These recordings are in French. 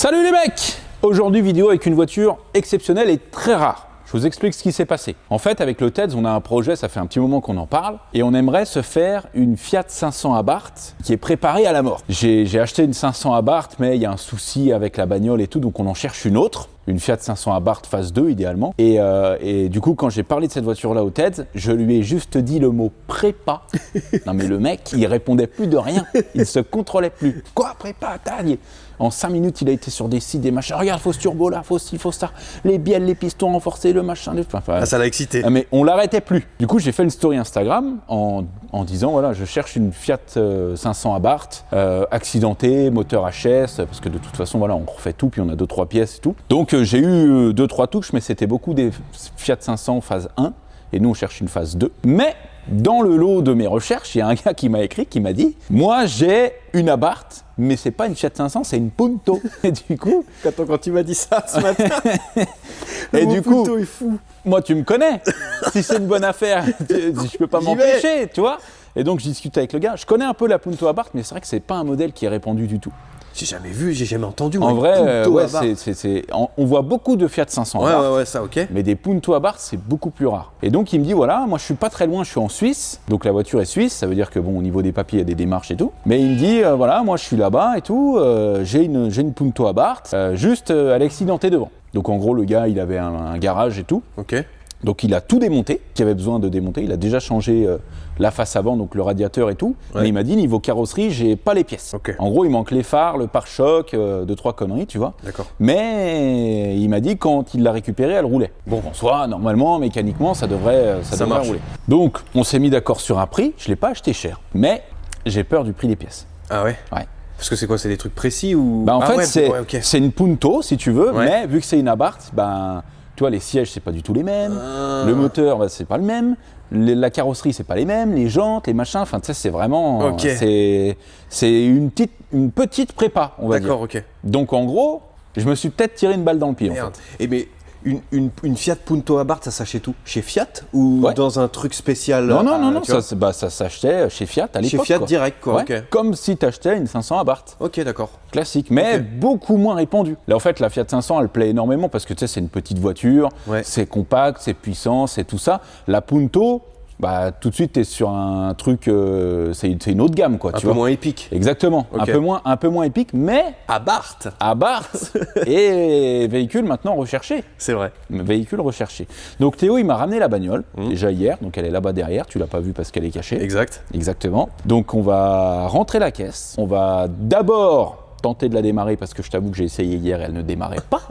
Salut les mecs! Aujourd'hui vidéo avec une voiture exceptionnelle et très rare. Je vous explique ce qui s'est passé. En fait, avec le TEDS, on a un projet, ça fait un petit moment qu'on en parle, et on aimerait se faire une Fiat 500 Abarth qui est préparée à la mort. J'ai acheté une 500 Abarth, mais il y a un souci avec la bagnole et tout, donc on en cherche une autre. Une Fiat 500 Abarth phase 2 idéalement. Et du coup, quand j'ai parlé de cette voiture-là au TEDS, je lui ai juste dit le mot prépa. Non mais le mec, il répondait plus de rien. Il se contrôlait plus. Quoi, prépa, taille. En 5 minutes, il a été sur des sites, des machins. Regarde, faut ce turbo là, faut ci, faut ça. Les bielles, les pistons renforcés, le machin. Ah, ça l'a excité. Mais on l'arrêtait plus. Du coup, j'ai fait une story Instagram en disant, voilà, je cherche une Fiat 500 Abarth, accidentée, moteur HS, parce que de toute façon, voilà, on refait tout, puis on a 2-3 pièces et tout. Donc, j'ai eu 2-3 touches, mais c'était beaucoup des Fiat 500 phase 1, et nous, on cherche une phase 2. Mais dans le lot de mes recherches, il y a un gars qui m'a écrit, qui m'a dit, moi, j'ai une Abarth, mais c'est pas une Fiat 500, c'est une Punto. Et du coup, Quand tu m'as dit ça ce matin, et du coup, Punto est fou. moi, tu me connais. Si c'est une bonne affaire, je peux pas J'y m'empêcher, tu vois. Et donc, je discute avec le gars. Je connais un peu la Punto Abarth, mais c'est vrai que c'est pas un modèle qui est répandu du tout. J'ai jamais vu, j'ai jamais entendu. En vrai, Punto ouais, Abarth. on voit beaucoup de Fiat 500 Abarth, Ouais, ça, ok. mais des Punto Abarth, c'est beaucoup plus rare. Et donc, il me dit, voilà, moi, je suis pas très loin, je suis en Suisse. Donc, la voiture est suisse, ça veut dire que, bon, au niveau des papiers, il y a des démarches et tout. Mais il me dit, voilà, moi, je suis là-bas et tout, j'ai une Punto Abarth, juste, elle est accidentée devant. Donc, en gros, le gars, il avait un garage et tout. Ok. Donc il a tout démonté, qu'il avait besoin de démonter. Il a déjà changé la face avant, donc le radiateur et tout. Ouais. Mais il m'a dit, niveau carrosserie, j'ai pas les pièces. Ok. En gros, il manque les phares, le pare-choc, 2-3 conneries, tu vois. D'accord. Mais il m'a dit, quand il l'a récupérée, elle roulait. Bon, en soi, normalement, mécaniquement, ça devrait marche. rouler. Donc, on s'est mis d'accord sur un prix. Je l'ai pas acheté cher. Mais j'ai peur du prix des pièces. Ah ouais. Ouais. Parce que c'est quoi, c'est des trucs précis ou Bah, en fait, ouais, c'est une Punto, si tu veux, Ouais. mais vu que c'est une Abarth, ben, tu vois, les sièges, c'est pas du tout les mêmes. Le moteur, bah, c'est pas le même. La carrosserie, c'est pas les mêmes. Les jantes, les machins, enfin, tu sais, c'est vraiment... Ok. C'est une petite prépa, on va dire. D'accord, ok. Donc, en gros, je me suis peut-être tiré une balle dans le pied, en Merde. fait. Et mais une Fiat Punto Abarth, ça s'achète où? Chez Fiat ou Ouais. dans un truc spécial? Non, tu vois ça s'achetait chez Fiat à l'époque. Chez Fiat quoi. direct, quoi. Ouais, Ok. comme si tu achetais une 500 Abarth. Ok, d'accord. Classique, mais Ok. beaucoup moins répandu. Là, en fait, la Fiat 500, elle plaît énormément parce que tu sais, c'est une petite voiture, Ouais. c'est compact, c'est puissant, c'est tout ça. La Punto, bah, tout de suite, tu es sur un truc, c'est une autre gamme, quoi. Un tu peu vois. moins épique. Exactement, Ok. un peu moins épique, mais Abarth. Abarth et véhicule maintenant recherché. C'est vrai. Véhicule recherché. Donc Théo, il m'a ramené la bagnole, déjà hier, donc elle est là-bas derrière, tu l'as pas vue parce qu'elle est cachée. Exact. Exactement. Donc on va rentrer la caisse. On va d'abord tenter de la démarrer parce que je t'avoue que j'ai essayé hier et elle ne démarrait pas.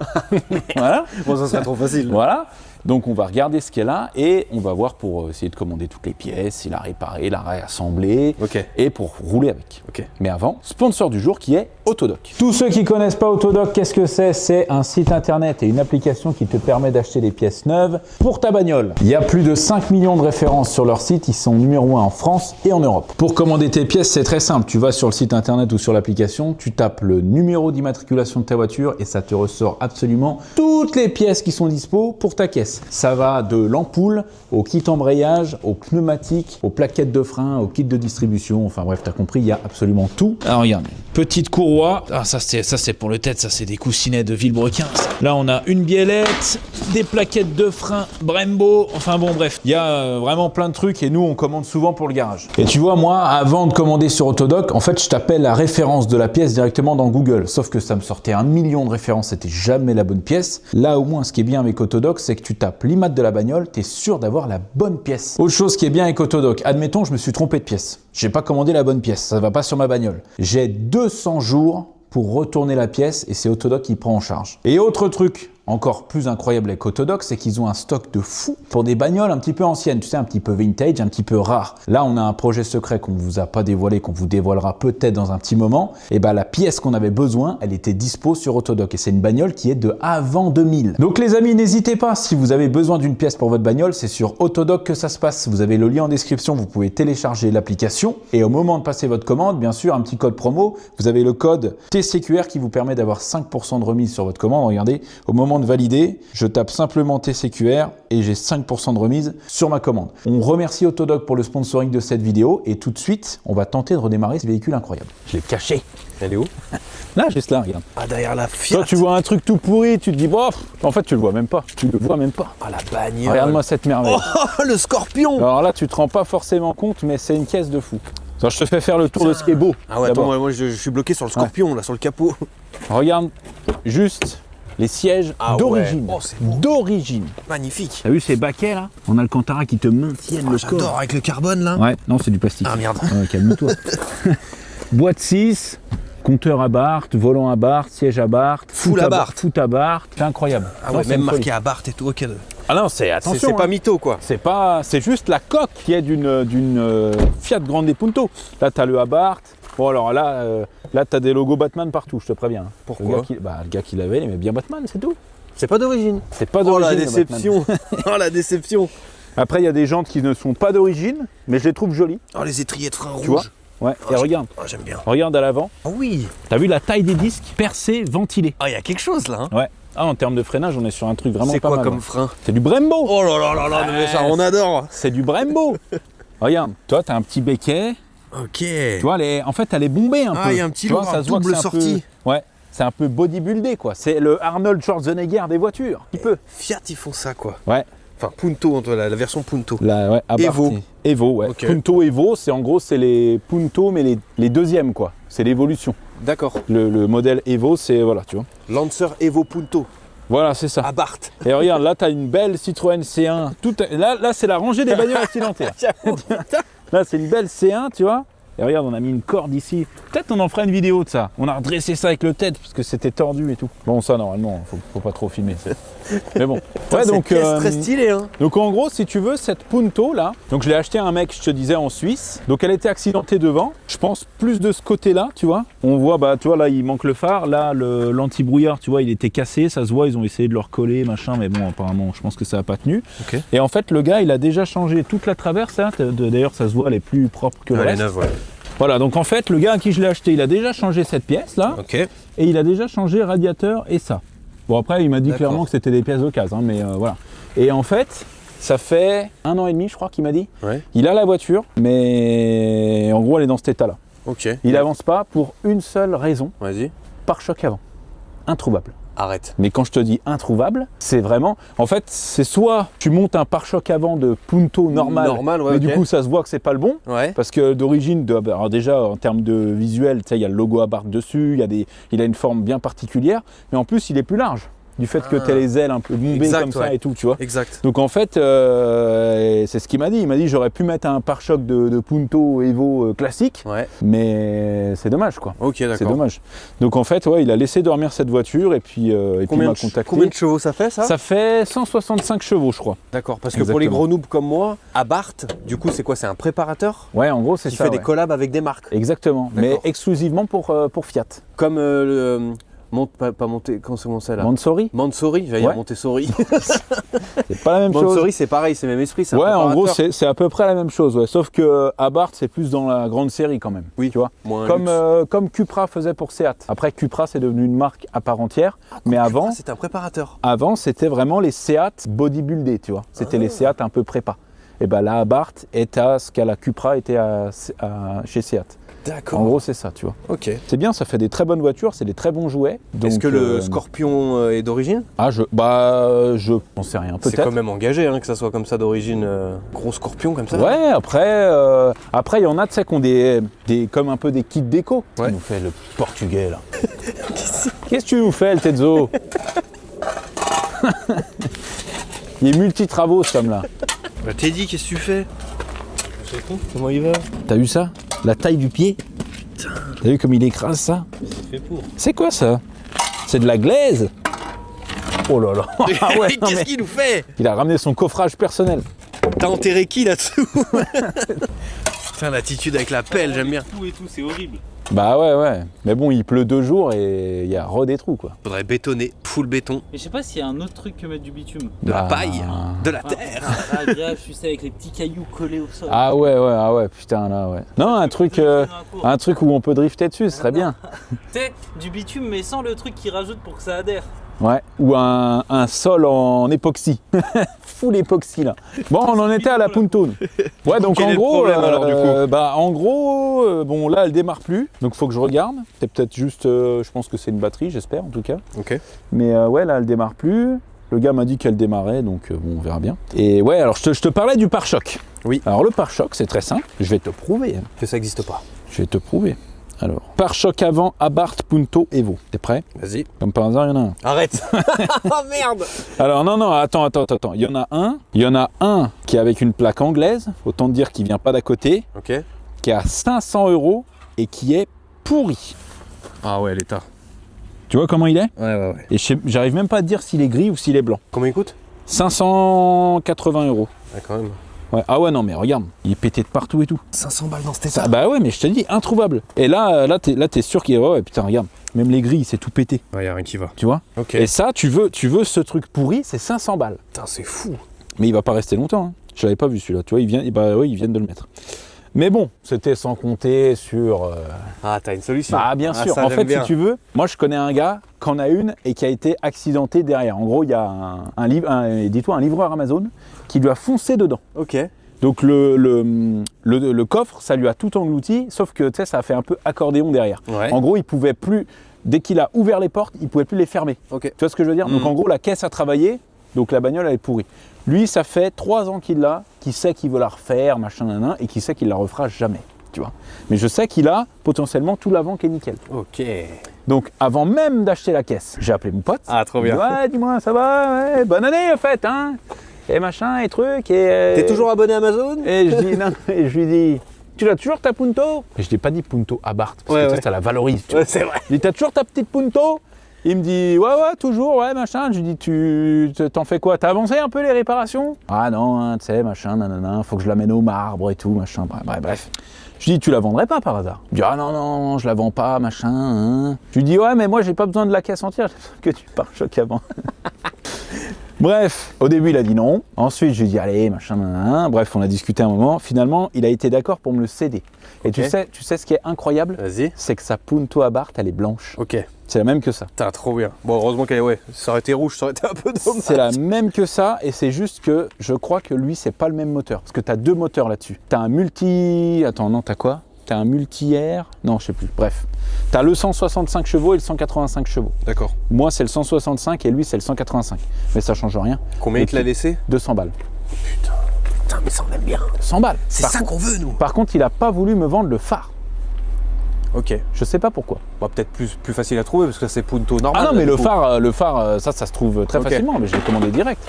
Voilà. Bon, ça serait trop facile. Voilà. Donc on va regarder ce qu'elle a et on va voir pour essayer de commander toutes les pièces, la réparer, la réassembler Ok. et pour rouler avec. Ok. Mais avant, sponsor du jour qui est Autodoc. Tous ceux qui connaissent pas Autodoc, qu'est-ce que c'est? C'est un site internet et une application qui te permet d'acheter des pièces neuves pour ta bagnole. Il y a plus de 5 millions de références sur leur site, ils sont numéro 1 en France et en Europe. Pour commander tes pièces, c'est très simple. Tu vas sur le site internet ou sur l'application, tu tapes le numéro d'immatriculation de ta voiture et ça te ressort absolument toutes les pièces qui sont dispo pour ta caisse. Ça va de l'ampoule au kit embrayage, aux pneumatiques, aux plaquettes de frein, au kit de distribution. Enfin bref, t'as compris, il y a absolument tout. Alors regarde, petite courroie. Ah, ça c'est pour le tête, ça c'est des coussinets de Villebrequin. Ça. Là on a une biellette, des plaquettes de frein Brembo. Enfin bon bref, il y a vraiment plein de trucs et nous on commande souvent pour le garage. Et tu vois, moi avant de commander sur Autodoc, en fait je tapais la référence de la pièce directement dans Google. Sauf que ça me sortait 1 million de références, c'était jamais la bonne pièce. Là au moins ce qui est bien avec Autodoc, c'est que tu tapes l'immat de la bagnole, tu es sûr d'avoir la bonne pièce. Autre chose qui est bien avec Autodoc, admettons je me suis trompé de pièce. J'ai pas commandé la bonne pièce, ça va pas sur ma bagnole. J'ai 200 jours pour retourner la pièce et c'est Autodoc qui prend en charge. Et autre truc encore plus incroyable avec Autodoc, c'est qu'ils ont un stock de fou pour des bagnoles un petit peu anciennes, tu sais, un petit peu vintage, un petit peu rare. Là, on a un projet secret qu'on vous a pas dévoilé, qu'on vous dévoilera peut-être dans un petit moment. Et ben la pièce qu'on avait besoin, elle était dispo sur Autodoc et c'est une bagnole qui est de avant 2000. Donc les amis, n'hésitez pas, si vous avez besoin d'une pièce pour votre bagnole, c'est sur Autodoc que ça se passe. Vous avez le lien en description, vous pouvez télécharger l'application et au moment de passer votre commande, bien sûr, un petit code promo, vous avez le code TCQR qui vous permet d'avoir 5% de remise sur votre commande. Regardez, au moment commande validée, je tape simplement TCQR et j'ai 5% de remise sur ma commande. On remercie Autodoc pour le sponsoring de cette vidéo et tout de suite, on va tenter de redémarrer ce véhicule incroyable. Je l'ai caché. Elle est où? Là, juste là, regarde. Ah, derrière la Fiat. Toi, tu vois un truc tout pourri, tu te dis, bof, en fait, tu le vois même pas. Tu le vois même pas. Ah, la bagnole. Regarde-moi cette merveille. Oh, le Scorpion. Alors là, tu te rends pas forcément compte, mais c'est une caisse de fou. Alors, je te fais faire le tour de ce qui est beau. Ah ouais, attends, moi je suis bloqué sur le Scorpion, là, sur le capot. Regarde juste les sièges Ah d'origine. ouais. Oh, c'est beau. D'origine. Magnifique. T'as vu ces baquets là? On a le Alcantara qui te maintiennent le J'adore corps. avec le carbone là. Ouais, non, c'est du plastique. Ah merde. Ouais, calme-toi. Boîte 6, compteur Abarth, volant Abarth, siège Abarth, Full Abarth. foot Abarth. C'est incroyable. Ah Non, ouais, c'est même une folie. marqué Abarth et tout. Ok. Ah non, c'est attention. C'est pas hein. mytho quoi. C'est juste la coque qui est d'une Fiat Grande Punto. Là, t'as le Abarth. Bon, alors là, t'as des logos Batman partout, je te préviens. Pourquoi? Le gars qui l'avait, il aimait bien Batman, c'est tout. C'est pas d'origine. C'est pas Oh d'origine. la le Batman. déception. Oh la déception. Après, il y a des jantes qui ne sont pas d'origine, mais je les trouve jolies. Oh les étriers de frein Tu vois? rouges. Ouais, et regarde. Oh, j'aime bien. Regarde à l'avant. Ah oui. T'as vu la taille des disques? Percés, ventilés. Ah, il y a quelque chose là. Hein. Ouais. Ah, en termes de freinage, on est sur un truc vraiment C'est pas quoi mal. comme Ouais. frein? C'est du Brembo. Oh là là là là, mais ça on adore. C'est du Brembo. Regarde, toi, t'as un petit béquet. Ok. Tu vois, en fait, elle est bombée un peu. Ah, il y a un petit Tu vois, lourd, ça se voit que double c'est un peu- sortie. Ouais, c'est un peu bodybuildé, quoi. C'est le Arnold Schwarzenegger des voitures, un petit peu. Fiat ils font ça quoi. Ouais, Enfin Punto, la version Punto. ouais, Abarth. Evo. Evo, ouais. Ok. Punto Evo, c'est en gros, c'est les Punto, mais les deuxièmes, quoi. C'est l'évolution. D'accord. Le modèle Evo, c'est, voilà, tu vois. Lancer Evo Punto. Voilà, c'est ça. Abarth. Et regarde, là, t'as une belle Citroën C1. Là, c'est la rangée des bagnoles accidentées. Là, c'est une belle C1, tu vois. Et regarde, on a mis une corde ici. Peut-être on en fera une vidéo de ça. On a redressé ça avec le TED parce que c'était tordu et tout. Bon, ça, normalement, faut pas trop filmer. Mais bon. Ouais, donc, C'est très stylé hein. donc en gros, si tu veux, cette Punto là, donc je l'ai acheté à un mec, je te disais, en Suisse. Donc elle était accidentée devant. Je pense plus de ce côté-là, tu vois. On voit, bah tu vois, là il manque le phare. Là, l'anti-brouillard, tu vois, il était cassé, ça se voit, ils ont essayé de le recoller, machin, mais bon, apparemment, je pense que ça n'a pas tenu. Ok. Et en fait, le gars, il a déjà changé toute la traverse, hein. D'ailleurs, ça se voit, elle est plus propre que le Elle est reste. neuve, ouais. Voilà, donc en fait, le gars à qui je l'ai acheté, il a déjà changé cette pièce là, Ok. et il a déjà changé radiateur et ça. Bon, après, il m'a dit D'accord. clairement que c'était des pièces d'occasion, hein, mais voilà. Et en fait, ça fait 1 an et demi, je crois qu'il m'a dit. Ouais. Il a la voiture, mais en gros, elle est dans cet état-là. Ok. Il avance pas pour une seule raison, Vas-y. pare-choc avant. Introuvable. Arrête. Mais quand je te dis introuvable, c'est vraiment... En fait, c'est soit tu montes un pare-choc avant de Punto normal, Normal, ouais, mais ok. du coup, ça se voit que c'est pas le bon. Ouais. Parce que d'origine, alors déjà en termes de visuel, tu sais, il y a le logo Abarth dessus, il a une forme bien particulière, mais en plus, il est plus large. Du fait que tu as les ailes un peu bombées Exact, comme ça ouais. et tout, tu vois. Exact. Donc en fait, c'est ce qu'il m'a dit. Il m'a dit j'aurais pu mettre un pare-choc de Punto Evo classique, Ouais. mais c'est dommage quoi. Ok, C'est d'accord. dommage. Donc en fait, ouais, il a laissé dormir cette voiture et puis il m'a contacté. Combien de chevaux ça fait ça? Ça fait 165 chevaux, je crois. D'accord, parce que pour les Exactement. gros noobs comme moi, Abarth, du coup c'est quoi? C'est un préparateur Ouais, en gros, c'est qui ça. fait des ouais. collabs avec des marques. Exactement, mais D'accord. exclusivement pour Fiat. Comme pas monter, comment c'est là? Mansory, Mansory, j'allais dire Ouais. Montessori. c'est pas la même chose. Mansory c'est pareil, c'est le même esprit. C'est un Ouais, en gros, préparateur. c'est à peu près la même chose, ouais. Sauf que Abarth, c'est plus dans la grande série quand même. Oui. Tu vois. Moins Comme, luxe. comme Cupra faisait pour Seat. Après, Cupra, c'est devenu une marque à part entière. Mais avant, C'est un préparateur. c'était vraiment les Seat bodybuildés, tu vois. C'était les Seat un peu prépa. Et ben là, Abarth est à ce qu'à la Cupra était chez Seat. D'accord. En gros, c'est ça, tu vois. Ok. C'est bien, ça fait des très bonnes voitures, c'est des très bons jouets. Est-ce Donc, que le Scorpion est d'origine? Ah, je n'en sais rien, C'est peut-être. quand même engagé hein, que ça soit comme ça d'origine, gros Scorpion comme ça. Ouais, après, il y en a, tu sais, qui ont comme un peu des kits déco. Ouais. Il nous fait le portugais, là. Qu'est-ce que tu nous fais, le Tedzo? Il est multi-travaux, ce homme-là. Bah, Teddy, qu'est-ce que tu fais? Comment il va? T'as vu ça? La taille du pied? T'as vu comme il écrase ça? C'est quoi ça? C'est de la glaise? Oh là là! Ah ouais, non, Qu'est-ce mais qu'il nous fait? il a ramené son coffrage personnel. T'as enterré qui là-dessous? Putain, l'attitude avec la pelle, j'aime bien. Tout et tout, c'est horrible. Bah ouais. Mais bon, il pleut 2 jours et il y a des trous, quoi. Faudrait bétonner, full béton, Mais je sais pas s'il y a un autre truc que mettre du bitume. de la Ah. paille, de la Ah, terre. Ah, grave, je sais, avec les petits cailloux collés au sol. Ah ouais, putain, là, ouais. Non, un truc où on peut drifter dessus, ce serait bien. Tu sais, du bitume, mais sans le truc qui rajoute pour que ça adhère. Ouais, ou un sol en époxy. Full époxy là. Bon, on en était à la Punto. Ouais, donc quel en est le gros, problème, alors, du coup bon là elle démarre plus, donc faut que je regarde. C'est peut-être juste, je pense que c'est une batterie, j'espère en tout cas. Ok. Mais ouais, là elle démarre plus. Le gars m'a dit qu'elle démarrait, donc bon, on verra bien. Et ouais, alors je te parlais du pare-choc. Oui. Alors le pare-choc, c'est très simple. Je vais te prouver. Que ça n'existe pas. Je vais te prouver. Alors, pare-choc avant Abarth Punto Evo. T'es prêt? Vas-y. Comme par hasard, il y en a un. Arrête. Oh merde. Alors non, attends. Il y en a un. Il y en a un qui est avec une plaque anglaise. Autant te dire qu'il vient pas d'à côté. Ok. Qui est à 500 € et qui est pourri. Ah ouais, l'état. Tu vois comment il est? Ouais. Et j'arrive même pas à te dire s'il est gris ou s'il est blanc. Combien il coûte? 580 €. Ah quand même. Ouais. Ah ouais, non mais regarde, il est pété de partout et tout. 500 balles dans cet état. Bah ouais, mais je te dis, introuvable. Et là t'es sûr qu'il est... Ouais, putain, regarde. Même les grilles, c'est tout pété. Ouais, y a rien qui va. Tu vois? Ok. Et ça, tu veux ce truc pourri, c'est 500 balles. Putain, c'est fou. Mais il va pas rester longtemps. Hein. Je l'avais pas vu celui-là. Tu vois, ils viennent de le mettre. Mais bon, c'était sans compter sur... Ah, t'as une solution. Bah bien sûr. Ça, En j'aime fait, bien. si tu veux, moi je connais un gars qui en a une et qui a été accidenté derrière. En gros, il y a un livreur Amazon qui lui a foncé dedans. Ok. Donc le coffre, ça lui a tout englouti, sauf que tu sais, ça a fait un peu accordéon derrière. Ouais. En gros, il pouvait plus, dès qu'il a ouvert les portes, il pouvait plus les fermer. Ok. Tu vois ce que je veux dire? Donc en gros, la caisse a travaillé, donc la bagnole elle est pourrie. Lui, ça fait 3 ans qu'il l'a, qu'il sait qu'il veut la refaire, machin, nanan, et qu'il sait qu'il la refera jamais. Tu vois. Mais je sais qu'il a potentiellement tout l'avant qui est nickel. Ok. Donc avant même d'acheter la caisse, j'ai appelé mon pote. Ah, trop bien. Ouais, dis-moi, ça va? Ouais, bonne année en fait, hein? Et machin, et truc, et... T'es toujours abonné à Amazon? Et je dis, non, et je lui dis, tu l'as toujours ta Punto? Et je t'ai pas dit Punto Abarth, parce que ça la valorise. Tu vois. C'est vrai. Je dis, t'as toujours ta petite Punto? Il me dit, ouais, toujours, ouais, machin. Je lui dis, tu t'en fais quoi? T'as avancé un peu les réparations? Ah non, hein, tu sais, machin, nanana, faut que je l'amène au marbre et tout, machin, bref. Je lui dis, tu la vendrais pas par hasard? Il me dit, ah non, je la vends pas, machin. Hein. Je lui dis, ouais, mais moi, j'ai pas besoin de la caisse entière, j'ai que tu pare-choc avant. Bref, au début il a dit non, ensuite je lui ai dit allez, machin, nanana. Bref, on a discuté un moment, finalement il a été d'accord pour me le céder. Et Ok. tu sais ce qui est incroyable? Vas-y. C'est que sa Punto Abarth, elle est blanche. Ok. C'est la même que ça. Putain, trop bien. Bon, heureusement qu'elle est... Ouais, ça aurait été rouge, ça aurait été un peu dommage. C'est la même que ça, et c'est juste que je crois que lui c'est pas le même moteur. Parce que t'as 2 moteurs là-dessus. T'as un multi... Attends, non, t'as quoi? T'as un multi-air? Non, je sais plus. Bref. T'as le 165 chevaux et le 185 chevaux. D'accord. Moi c'est le 165 et lui c'est le 185. Mais ça change rien. Combien il te l'a laissé? 200 balles. Putain, mais ça on aime bien. 100 balles. C'est ça qu'on veut, nous. Par contre, il a pas voulu me vendre le phare. Ok. Je sais pas pourquoi. Bah, peut-être plus facile à trouver parce que c'est Punto normal. Ah non, mais du le coup. phare, ça se trouve très Ok. facilement, mais je l'ai commandé direct.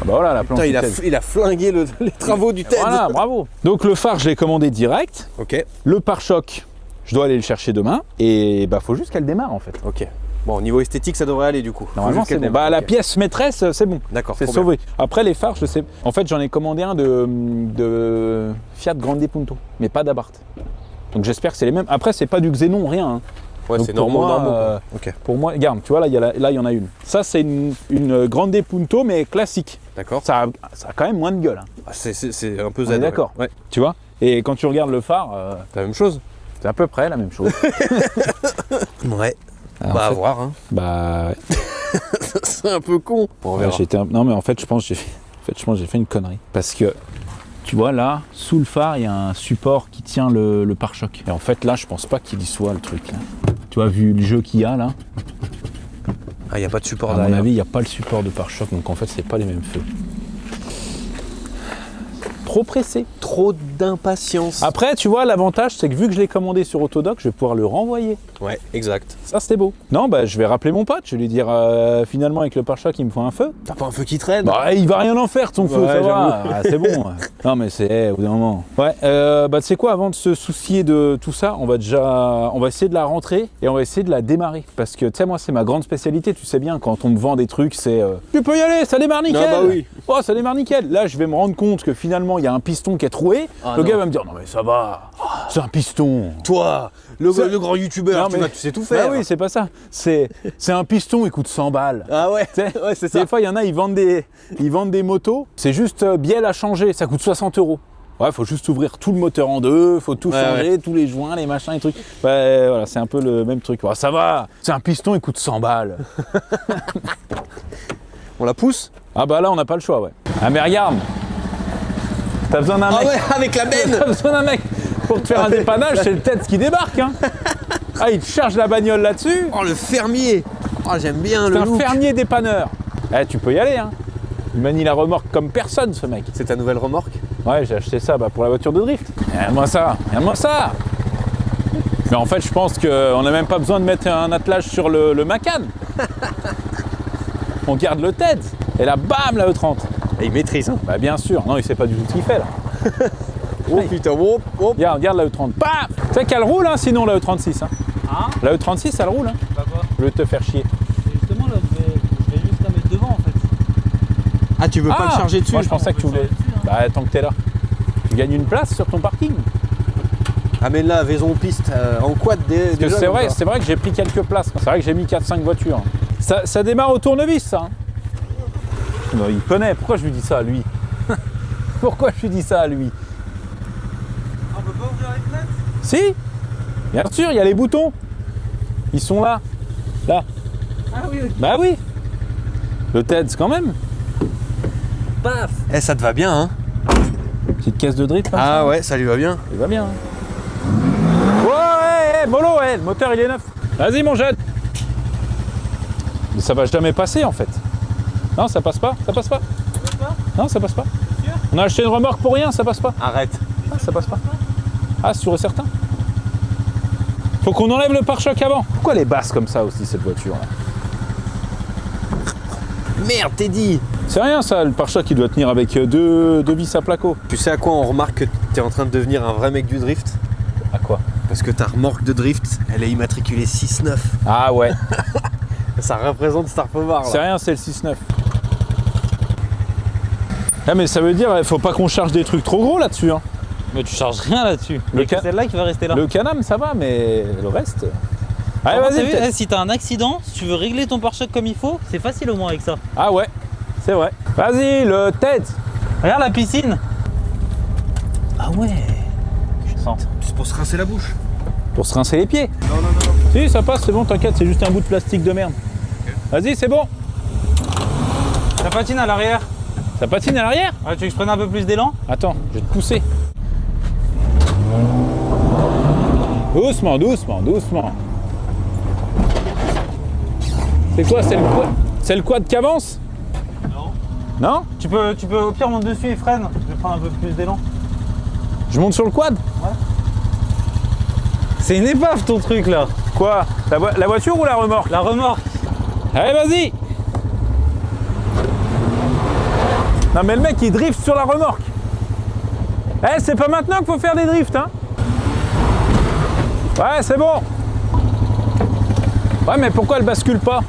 Ah bah voilà, la planche. Putain, du TED. il a flingué les travaux du TED. Voilà, bravo. Donc le phare, je l'ai commandé direct. Ok. Le pare-choc, je dois aller le chercher demain. Et bah faut juste qu'elle démarre en fait. Ok. Bon, niveau esthétique, ça devrait aller du coup. Faut Normalement, juste c'est qu'elle bon. démarre. Bah la Ok. pièce maîtresse, c'est bon. D'accord, C'est trop bien. sauvé. Après les phares, je sais. En fait, j'en ai commandé un de Fiat Grande Punto, mais pas d'Abarth. Donc j'espère que c'est les mêmes. Après, c'est pas du Xénon, rien. Hein. Ouais, Donc c'est pour normaux, moi, quoi. Ok. Pour moi, regarde, tu vois, là, il y en a une. Ça, c'est une Grande Punto, mais classique. D'accord. Ça a quand même moins de gueule. Hein, Ah, c'est un peu on Z. est d'accord. Ouais. Tu vois. Et quand tu regardes le phare, C'est la même chose. c'est à peu près la même chose. Ouais. Alors, Bah, en à fait, voir. Hein. bah, C'est un peu con. Bon, on ouais, verra. non, mais en fait, je pense que j'ai fait une connerie. Parce que, tu vois, là, sous le phare, il y a un support qui tient le pare-choc. Et en fait, là, je pense pas qu'il y soit le truc. Là. Tu vois, vu le jeu qu'il y a là, Ah, il n'y a pas de support à mon derrière. avis, il n'y a pas le support de pare-choc. Donc en fait, c'est pas les mêmes feux. Trop pressé. Trop d'impatience. Après, tu vois, l'avantage, c'est que vu que je l'ai commandé sur Autodoc, je vais pouvoir le renvoyer. Ouais, exact. Ça, c'était beau. Non, bah, je vais rappeler mon pote. Je vais lui dire, finalement, avec le pare-choc, il me faut un feu. T'as pas un feu qui traîne? Bah, il va rien en faire, ton feu, Ouais, ça va. j'avoue. Ah, c'est bon. Non, mais c'est au bout d'un moment. Ouais, bah, tu sais quoi, avant de se soucier de tout ça, on va essayer de la rentrer et on va essayer de la démarrer. Parce que, tu sais, moi, c'est ma grande spécialité. Tu sais bien, quand on me vend des trucs, c'est tu peux y aller, ça démarre nickel. Ah, bah oui. Oh, ça démarre nickel. Là, je vais me rendre compte que finalement, il y a un piston qui est troué. Ah, le non. gars va me dire, non, mais ça va, c'est un piston. Toi, le grand youtubeur, Non, mais- tu sais tout faire. Ah oui, c'est pas ça. C'est un piston, il coûte 100 balles. Ah ouais, Tu sais, ouais, c'est ça. Des fois, il y en a, ils vendent des motos. C'est juste bielle à changer, ça coûte 60 €. Ouais, faut juste ouvrir tout le moteur en deux, faut tout changer, tous les joints, les machins, les trucs. Ouais, voilà, c'est un peu le même truc. Ouais, ça va, c'est un piston, il coûte 100 balles. On la pousse? Ah bah là, on n'a pas le choix, ouais. Ah mais regarde, t'as besoin d'un mec. Ah ouais, avec la benne. T'as besoin d'un mec pour te faire un dépannage, c'est le tête qui débarque, hein. Ah, il te charge la bagnole là-dessus. Oh, le fermier. Oh, j'aime bien le C'est un look. fermier dépanneur. Eh, tu peux y aller, hein. Il manie la remorque comme personne, ce mec. C'est ta nouvelle remorque? Ouais, j'ai acheté ça pour la voiture de drift. Regarde-moi ça, regarde-moi ça. Mais en fait, je pense qu'on n'a même pas besoin de mettre un attelage sur le Macan. On garde le TED. Et là, bam, la E30. Et il maîtrise, hein. Bah bien sûr, non, il sait pas du tout ce qu'il fait là. Oh putain, hop, hop. Regarde la E30. Bam. Tu sais qu'elle roule, hein, sinon la E36. Hein. Hein? La E36, elle roule, hein. Bah quoi? Je vais te faire chier. Et justement, là, je vais juste la mettre devant en fait. Ah, tu veux pas le charger dessus? Moi, je pensais que tu voulais. Bah, tant que t'es là. Tu gagnes une place sur ton parking. Amène-la à Vaison-Piste, en quad Parce que c'est vrai que j'ai pris quelques places. C'est vrai que j'ai mis 4-5 voitures. Ça démarre au tournevis, ça. Hein. Non, il connaît. Pourquoi je lui dis ça à lui? Pourquoi je lui dis ça à lui? On peut pas ouvrir les fenêtres? Si. Bien sûr, il y a les boutons. Ils sont là. Là. Ah oui, ok. Bah oui. Le TEDS quand même. Paf! Eh, ça te va bien, hein? Petite caisse de drift. Là, Ah ouais, ça lui va bien. il va bien. Hein. Ouais, mollo, le moteur il est neuf. Vas-y mon jeune. Mais ça va jamais passer en fait. Non, ça passe pas. Ça passe pas. Non, ça passe pas. Sûr? On a acheté une remorque pour rien, ça passe pas. Arrête. Ah, ça passe pas. Ah, sûr et certain. Faut qu'on enlève le pare-choc avant. Pourquoi elle est basse comme ça aussi cette voiture là? Merde, t'es dit. C'est rien ça, le pare-choc il doit tenir avec deux vis à placo. Tu sais à quoi on remarque que t'es en train de devenir un vrai mec du drift? À quoi? Parce que ta remorque de drift, elle est immatriculée 6-9. Ah ouais. Ça représente Star Power, C'est là. rien, c'est le 6.9. Ah mais ça veut dire, il faut pas qu'on charge des trucs trop gros là-dessus. Hein. Mais tu charges rien là-dessus. Le C'est ca- celle-là qui va rester là. Le Canam ça va, mais le reste... Allez Par contre, vas-y t'as vu, peut-être. si t'as un accident, si tu veux régler ton pare-choc comme il faut, c'est facile au moins avec ça. Ah ouais, c'est vrai. Vas-y, le TED. Regarde la piscine. Ah ouais. Je sens. C'est pour se rincer la bouche. Pour se rincer les pieds. Non, non, non, non. Si, ça passe, c'est bon, t'inquiète, c'est juste un bout de plastique de merde. Vas-y, c'est bon. Ça patine à l'arrière. Ça patine à l'arrière? Ouais, tu veux que je prenne un peu plus d'élan? Attends, je vais te pousser. Doucement, doucement, doucement. C'est quoi, c'est le quad? C'est le quad qui avance? Non. Non? Tu peux au pire monter dessus et freine. Je vais prendre un peu plus d'élan. Je monte sur le quad? C'est une épave ton truc là. Quoi? La voiture ou la remorque? La remorque. Allez, vas-y! Non mais le mec il drift sur la remorque. Eh, c'est pas maintenant qu'il faut faire des drifts, hein? Ouais, c'est bon. Ouais, mais pourquoi elle bascule pas?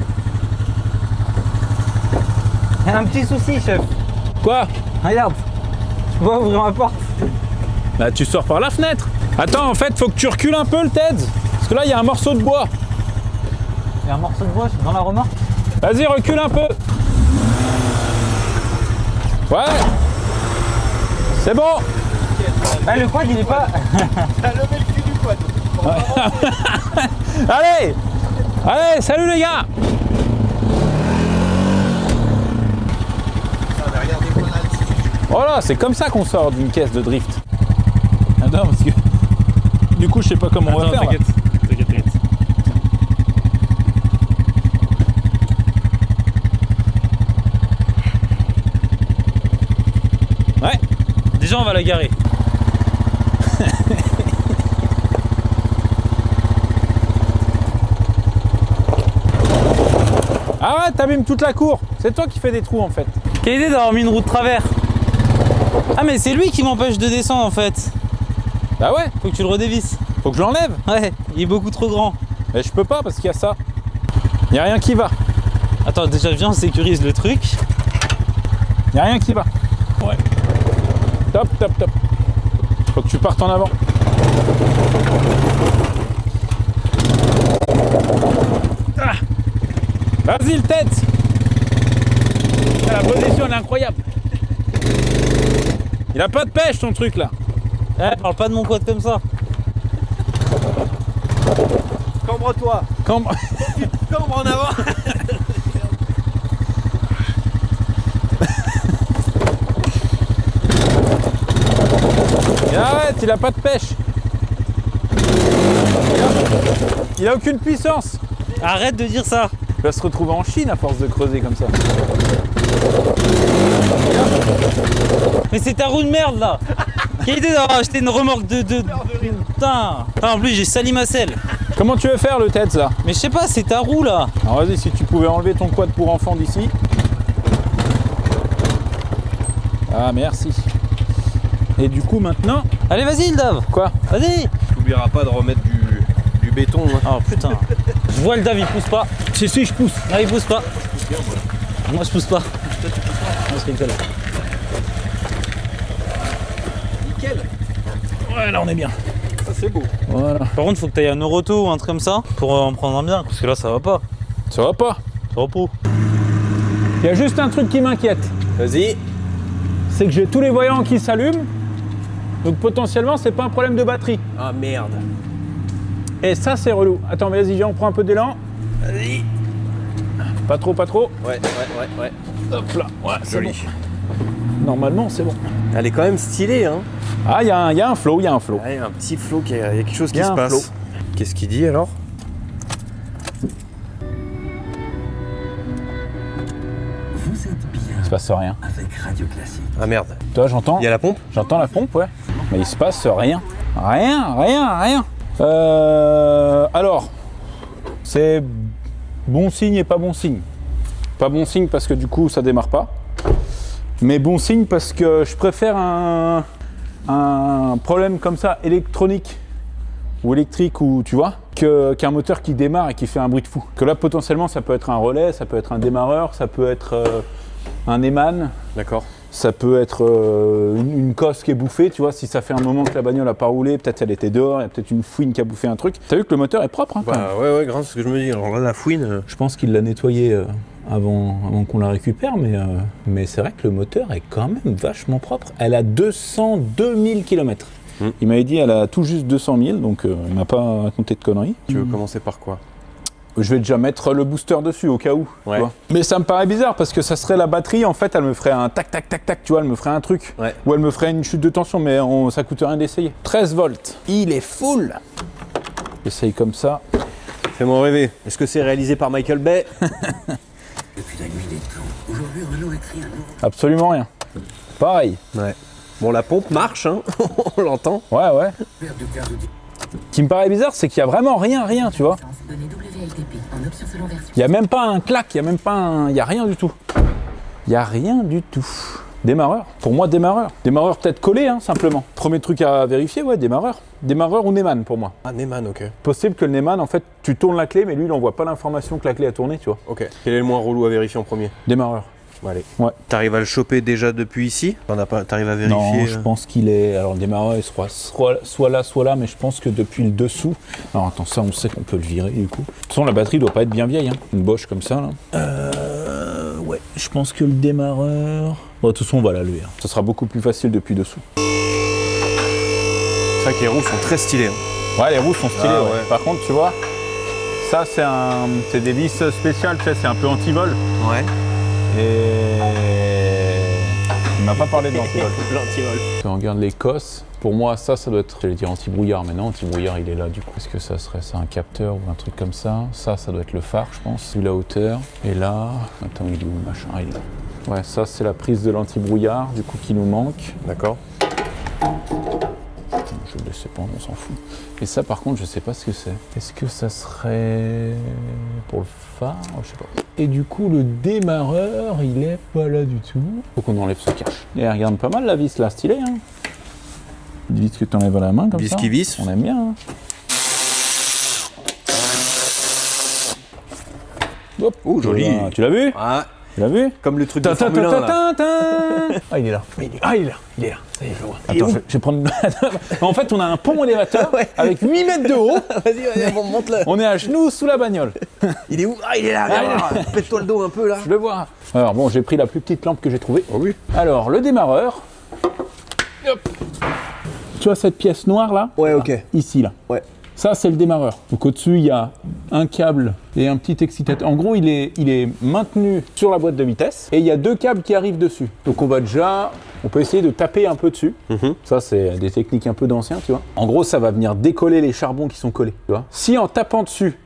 Il y a un petit souci, chef. Quoi? Regarde. Tu peux pas ouvrir ma porte. Bah tu sors par la fenêtre. Attends, en fait, faut que tu recules un peu le TED. Parce que là, il y a un morceau de bois. Il y a un morceau de bois dans la remorque. Vas-y, recule un peu. Ouais. C'est bon. Ah, le quad il est pas. T'as levé le cul du quad. Allez. Allez, salut les gars. Voilà, c'est comme ça qu'on sort d'une caisse de drift. Attends, parce que... Du coup, je sais pas comment on va faire. Là. T'inquiète. Ouais. Déjà, on va la garer. Ah ouais, t'abîmes toute la cour. C'est toi qui fais des trous en fait. Quelle idée d'avoir mis une roue de travers. Ah, mais c'est lui qui m'empêche de descendre en fait. Bah ouais, Faut que tu le redévisses. faut que je l'enlève. Ouais, il est beaucoup trop grand. Mais je peux pas parce qu'il y a ça. Y a rien qui va. Attends, déjà viens, on sécurise le truc. Y a rien qui va. Ouais. Top, top, top. Faut que tu partes en avant. Ah. Vas-y le tête. Ah, la position elle est incroyable. Il a pas de pêche ton truc là. Eh, parle pas de mon quad comme ça. Cambre-toi. Cambre. Cambre en avant. Et arrête, il a pas de pêche. Il a aucune puissance. Arrête de dire ça. Il va se retrouver en Chine à force de creuser comme ça. Mais c'est ta roue de merde là. Quelle idée d'avoir acheté une remorque de... Putain. Ah, en plus j'ai sali ma selle. Comment tu veux faire le TEDS là? Mais je sais pas, c'est ta roue là. Alors vas-y, si tu pouvais enlever ton quad pour enfants d'ici. Ah merci. Et du coup maintenant... Allez vas-y le Dave. Quoi? Vas-y. T'oublieras pas de remettre du béton. Hein. Oh putain. Je vois le Dave, il pousse pas. Si, je pousse. Non, il pousse pas. Moi je pousse pas. Non, je rigole. Nickel. Ouais, là on est bien. Ça c'est beau. Voilà. Par contre, faut que t'ailles à Neuroto ou un truc comme ça pour en prendre un bien. Parce que là, ça va pas. Ça va pas? Ça va pas. Il y a juste un truc qui m'inquiète. Vas-y. C'est que j'ai tous les voyants qui s'allument. Donc potentiellement, c'est pas un problème de batterie. Ah merde. Et ça, c'est relou. Attends, vas-y, viens, on prend un peu d'élan. Vas-y. Pas trop, pas trop. Ouais. Hop là. Ouais, c'est Joli. bon. Normalement, c'est bon. Elle est quand même stylée, hein. Ah, il y a un flow, il y a un flow. Ouais, un petit flow, il y a quelque chose Il y qui a se un passe. flow. Qu'est-ce qu'il dit alors? Vous êtes bien Il se passe rien. avec Radio Classique. Ah merde. Toi, j'entends. Il y a la pompe? J'entends la pompe, ouais. Mais il se passe rien. Rien. Alors, c'est bon signe et pas bon signe. Pas bon signe parce que du coup, ça démarre pas. Mais bon signe parce que je préfère un problème comme ça, électronique ou électrique, ou tu vois, qu'un moteur qui démarre et qui fait un bruit de fou. Que là, potentiellement, ça peut être un relais, ça peut être un démarreur, ça peut être un Eman. D'accord. Ça peut être une cosse qui est bouffée, tu vois, si ça fait un moment que la bagnole n'a pas roulé, peut-être elle était dehors, il y a peut-être une fouine qui a bouffé un truc. T'as vu que le moteur est propre, hein, quand même. Bah ouais, grave, c'est ce que je me dis. Alors là, la fouine. Je pense qu'il l'a nettoyé avant qu'on la récupère, mais c'est vrai que le moteur est quand même vachement propre. Elle a 202 000 km. Il m'avait dit elle a tout juste 200 000, donc il m'a pas raconté de conneries. Tu veux commencer par quoi? Je vais déjà mettre le booster dessus au cas où. Ouais. Tu vois. Mais ça me paraît bizarre parce que ça serait la batterie, en fait, elle me ferait un tac, tu vois, elle me ferait un truc. Ouais. Ou elle me ferait une chute de tension, mais ça coûte rien d'essayer. 13 volts. Il est full. J'essaye comme ça. Fais-moi rêver. Est-ce que c'est réalisé par Michael Bay? Depuis la nuit des temps, aujourd'hui Renault écrit un nouveau Absolument rien. Pareil. Ouais. Bon, la pompe marche, hein. On l'entend. Ouais. paire de gaz ou Ce qui me paraît bizarre, c'est qu'il y a vraiment rien, tu vois. données WLTP en option selon version. Il y a même pas un clac, il y a même pas un... Il y a rien du tout. Il y a rien du tout. Démarreur. Pour moi, démarreur. Démarreur peut-être collé, hein, simplement. Premier truc à vérifier, ouais, démarreur. Démarreur ou Neyman pour moi. Ah, Neyman, ok. Possible que le Neyman, en fait, tu tournes la clé, mais lui, il n'envoie pas l'information que la clé a tourné, tu vois. Ok. Quel est le moins relou à vérifier en premier? Démarreur. Bon, allez. Ouais. T'arrives à le choper déjà depuis ici? T'arrives à vérifier? Non, je pense qu'il est... Alors, le démarreur, il sera soit là, mais je pense que depuis le dessous... Alors, attends, ça, on sait qu'on peut le virer, du coup. De toute façon, la batterie doit pas être bien vieille, hein. Une Bosch comme ça, là. Ouais, je pense que le démarreur... Bon, de toute façon, on va la lever. Hein. Ça sera beaucoup plus facile depuis dessous. C'est vrai que les roues sont très stylées. Hein. Ouais, les roues sont stylées, Ah, ouais. ouais. Par contre, tu vois, ça, c'est des vis spéciales, tu sais, c'est un peu anti-vol. Ouais. Et... Il m'a pas parlé de l'anti-vol. L'antivol. Si on regarde les cosses, pour moi, ça doit être, j'allais dire anti-brouillard, mais non, anti-brouillard, il est là, du coup. Est-ce que ça serait ça, un capteur ou un truc comme ça? Ça doit être le phare, je pense, vu la hauteur. Et là... Attends, il est où le machin? Ah, il est là. Ouais, ça, c'est la prise de l'anti-brouillard, du coup, qui nous manque. D'accord. Je le sais pas, on s'en fout. Et ça, par contre, je sais pas ce que c'est. Est-ce que ça serait pour le phare? Je sais pas. Et du coup, le démarreur, il est pas là du tout. Faut qu'on enlève ce cache. Et elle regarde pas mal la vis là, stylée. Hein. Une vis que tu enlèves à la main comme Vis ça. qui visse. On aime bien. Hein. Hop. Oh, joli. Voilà. Tu l'as vu? Ah, Tu l'as vu? comme le truc de Formule 1, là. Ah, il est là. Ah, il est là. Il est là. Ça y est, je le vois. Attends, je vais prendre... En fait, on a un pont élévateur Ouais. avec 8 mètres de haut. Vas-y, bon, monte-le. On est à genoux sous la bagnole. Il est où? Ah, il est là, viens voir. Pète-toi le dos un peu, là. Je le vois. Alors bon, j'ai pris la plus petite lampe que j'ai trouvée. Oh oui. Alors, le démarreur. Hop. tu vois cette pièce noire là? Ouais, ok. Ici là. Ouais. Ça, c'est le démarreur. Donc au-dessus, il y a un câble et un petit excitateur. En gros, il est maintenu sur la boîte de vitesse et il y a 2 câbles qui arrivent dessus. Donc on peut essayer de taper un peu dessus. Ça, c'est des techniques un peu d'anciens, tu vois. En gros, ça va venir décoller les charbons qui sont collés, tu vois. Si en tapant dessus,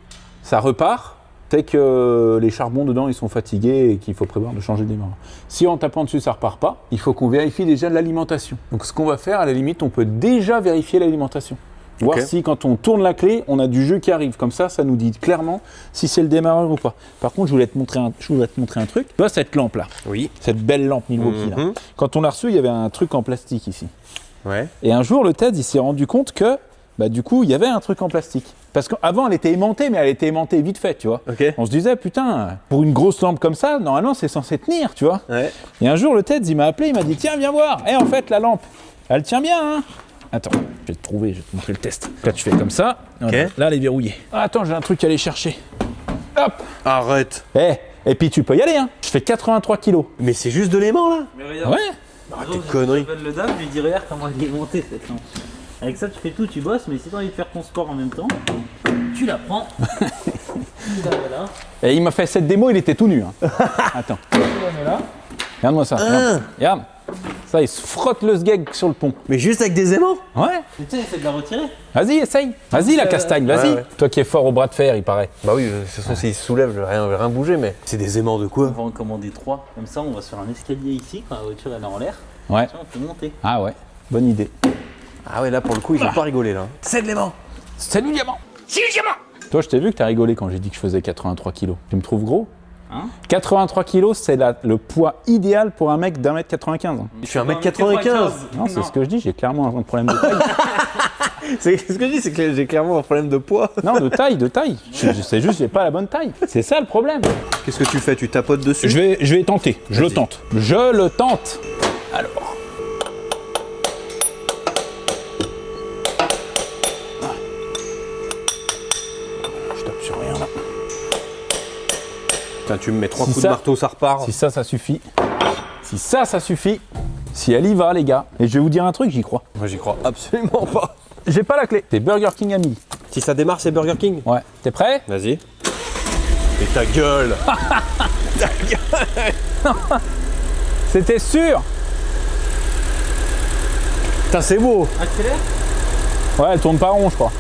ça repart, c'est que les charbons dedans, ils sont fatigués et qu'il faut prévoir de changer le démarreur. Si en tapant dessus, ça repart pas, il faut qu'on vérifie déjà l'alimentation. Donc ce qu'on va faire, à la limite, on peut déjà vérifier l'alimentation. Voir si quand on tourne la clé, on a du jus qui arrive. Comme ça, ça nous dit clairement si c'est le démarreur ou pas. Par contre, je voulais te montrer un truc. Tu vois cette lampe là? Oui. Cette belle lampe Milwaukee là. Quand on l'a reçue, il y avait un truc en plastique ici. Ouais. Et un jour, le TEDS, il s'est rendu compte que, du coup, il y avait un truc en plastique. Parce qu'avant, elle était aimantée, mais elle était aimantée vite fait, tu vois. On se disait, putain, pour une grosse lampe comme ça, normalement, c'est censé tenir, tu vois. Ouais. Et un jour, le TEDS, il m'a appelé, il m'a dit, tiens, viens voir. En fait, la lampe, elle tient bien, hein. Attends, je vais te trouver, je vais te montrer le test. Là, tu fais comme ça. Voilà. Là, elle est verrouillée. Ah, attends, j'ai un truc à aller chercher. Hop. Arrête. Et puis tu peux y aller, hein. Je fais 83 kilos. Mais c'est juste de l'aimant, là. Mais regarde. Ouais. Tes conneries. Je le dame, je lui dis regarde comment elle est montée cette lampe. Avec ça, tu fais tout, tu bosses, mais si tu as envie de faire ton sport en même temps, tu la prends. Tu la mets là. Et il m'a fait cette démo, il était tout nu. Hein. Attends. Tu la mets là. Regarde-moi ça. Regarde. Ça, il se frotte le sgeg sur le pont. Mais juste avec des aimants? Ouais. Mais tiens, essaie de la retirer. Vas-y, essaye. Vas-y, la castagne, vas-y. Ouais. Toi qui es fort au bras de fer, il paraît. Bah oui, de toute façon, s'il se soulève, je vais rien bouger, mais. C'est des aimants de quoi? On va en commander 3. Comme ça, on va se faire un escalier ici quand la voiture elle est en l'air. Ouais. Tiens, on peut monter. Ah ouais, bonne idée. Ah ouais, là pour le coup, ils ont pas rigolé là. C'est de l'aimant. C'est du diamant. C'est du diamant. Toi, je t'ai vu que t'as rigolé quand j'ai dit que je faisais 83 kilos. Tu me trouves gros? 83 kilos, c'est le poids idéal pour un mec d'1m95. Je suis 1m95. Non, c'est ce que je dis, j'ai clairement un problème de taille. C'est ce que je dis, c'est que j'ai clairement un problème de poids. Non, de taille. C'est juste, j'ai pas la bonne taille. C'est ça le problème. Qu'est-ce que tu fais? Tu tapotes dessus? Je vais tenter. Je le tente. Je le tente. Alors. Je tape sur rien là. Putain, tu me mets 3 coups de marteau, ça repart. Si ça suffit. Si ça suffit. Si elle y va, les gars. Et je vais vous dire un truc, j'y crois. Moi, j'y crois absolument pas. J'ai pas la clé. C'est Burger King à midi. Si ça démarre, c'est Burger King? Ouais. T'es prêt? Vas-y. Et ta gueule. Ta gueule. C'était sûr. Putain, c'est beau. Accélère. Ouais, elle tourne pas rond, je crois.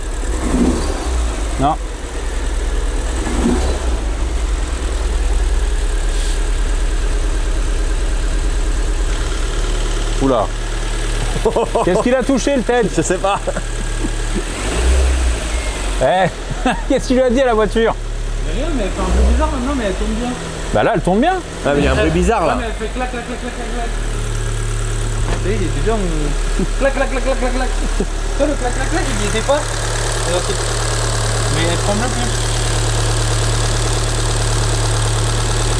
Non. Oula. Qu'est-ce qu'il a touché, le TED? Je sais pas. Qu'est-ce qu'il lui a dit à la voiture? Rien, mais elle fait un peu bizarre maintenant, mais elle tourne bien. Bah là, elle tourne bien. Ah, mais il y a un bruit bizarre là. Ouais, mais elle fait clac, clac, clac, clac, clac, clac. Tu sais, il était bien. Clac, clac, clac, clac, clac, clac. Toi, le clac, clac, clac, il n'y était pas. Mais elle tremble plus.